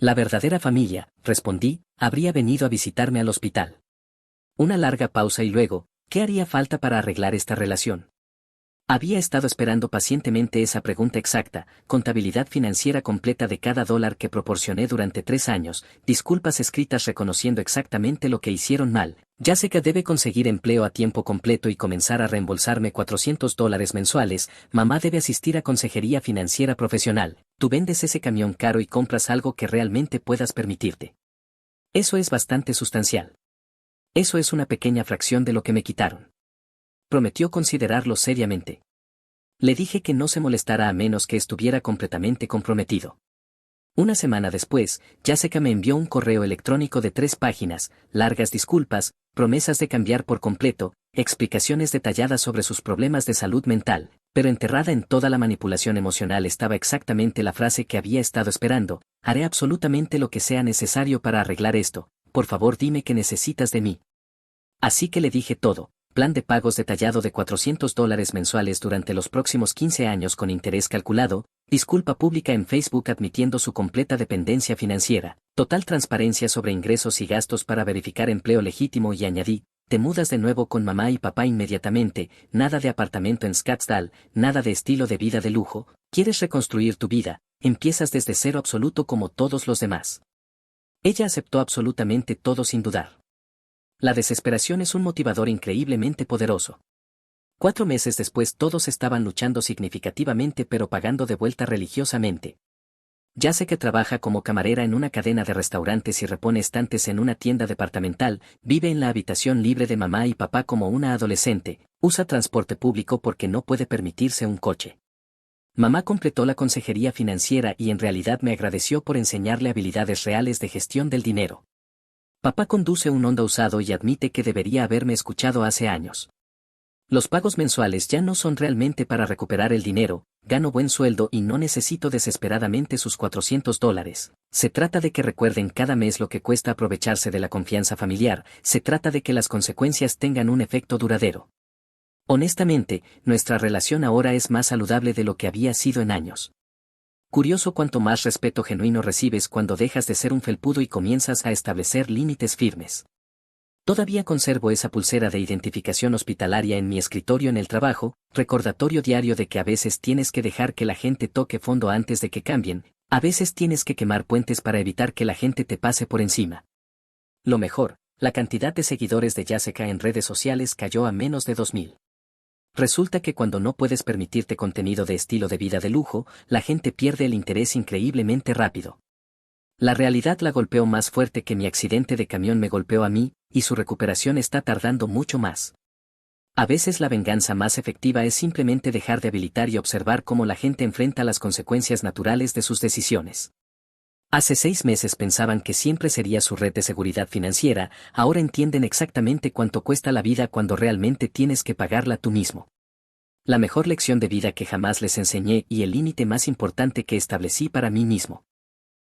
La verdadera familia, respondí, habría venido a visitarme al hospital. Una larga pausa y luego, ¿qué haría falta para arreglar esta relación? Había estado esperando pacientemente esa pregunta exacta, contabilidad financiera completa de cada dólar que proporcioné durante 3 años, disculpas escritas reconociendo exactamente lo que hicieron mal. Jessica debe conseguir empleo a tiempo completo y comenzar a reembolsarme $400 mensuales, mamá debe asistir a consejería financiera profesional, tú vendes ese camión caro y compras algo que realmente puedas permitirte. Eso es bastante sustancial. Eso es una pequeña fracción de lo que me quitaron. Prometió considerarlo seriamente. Le dije que no se molestara a menos que estuviera completamente comprometido. Una semana después, Jessica me envió un correo electrónico de 3 páginas, largas disculpas, promesas de cambiar por completo, explicaciones detalladas sobre sus problemas de salud mental, pero enterrada en toda la manipulación emocional estaba exactamente la frase que había estado esperando, haré absolutamente lo que sea necesario para arreglar esto, por favor dime qué necesitas de mí. Así que le dije todo. Plan de pagos detallado de $400 mensuales durante los próximos 15 años con interés calculado, disculpa pública en Facebook admitiendo su completa dependencia financiera, total transparencia sobre ingresos y gastos para verificar empleo legítimo y añadí, te mudas de nuevo con mamá y papá inmediatamente, nada de apartamento en Scottsdale, nada de estilo de vida de lujo, quieres reconstruir tu vida, empiezas desde cero absoluto como todos los demás. Ella aceptó absolutamente todo sin dudar. La desesperación es un motivador increíblemente poderoso. 4 meses después todos estaban luchando significativamente pero pagando de vuelta religiosamente. Ya sé que trabaja como camarera en una cadena de restaurantes y repone estantes en una tienda departamental, vive en la habitación libre de mamá y papá como una adolescente, usa transporte público porque no puede permitirse un coche. Mamá completó la consejería financiera y en realidad me agradeció por enseñarle habilidades reales de gestión del dinero. Papá conduce un Honda usado y admite que debería haberme escuchado hace años. Los pagos mensuales ya no son realmente para recuperar el dinero, gano buen sueldo y no necesito desesperadamente sus $400. Se trata de que recuerden cada mes lo que cuesta aprovecharse de la confianza familiar, se trata de que las consecuencias tengan un efecto duradero. Honestamente, nuestra relación ahora es más saludable de lo que había sido en años. Curioso cuánto más respeto genuino recibes cuando dejas de ser un felpudo y comienzas a establecer límites firmes. Todavía conservo esa pulsera de identificación hospitalaria en mi escritorio en el trabajo, recordatorio diario de que a veces tienes que dejar que la gente toque fondo antes de que cambien, a veces tienes que quemar puentes para evitar que la gente te pase por encima. Lo mejor, la cantidad de seguidores de Jessica en redes sociales cayó a menos de 2000. Resulta que cuando no puedes permitirte contenido de estilo de vida de lujo, la gente pierde el interés increíblemente rápido. La realidad la golpeó más fuerte que mi accidente de camión me golpeó a mí, y su recuperación está tardando mucho más. A veces la venganza más efectiva es simplemente dejar de habilitar y observar cómo la gente enfrenta las consecuencias naturales de sus decisiones. Hace 6 meses pensaban que siempre sería su red de seguridad financiera, ahora entienden exactamente cuánto cuesta la vida cuando realmente tienes que pagarla tú mismo. La mejor lección de vida que jamás les enseñé y el límite más importante que establecí para mí mismo.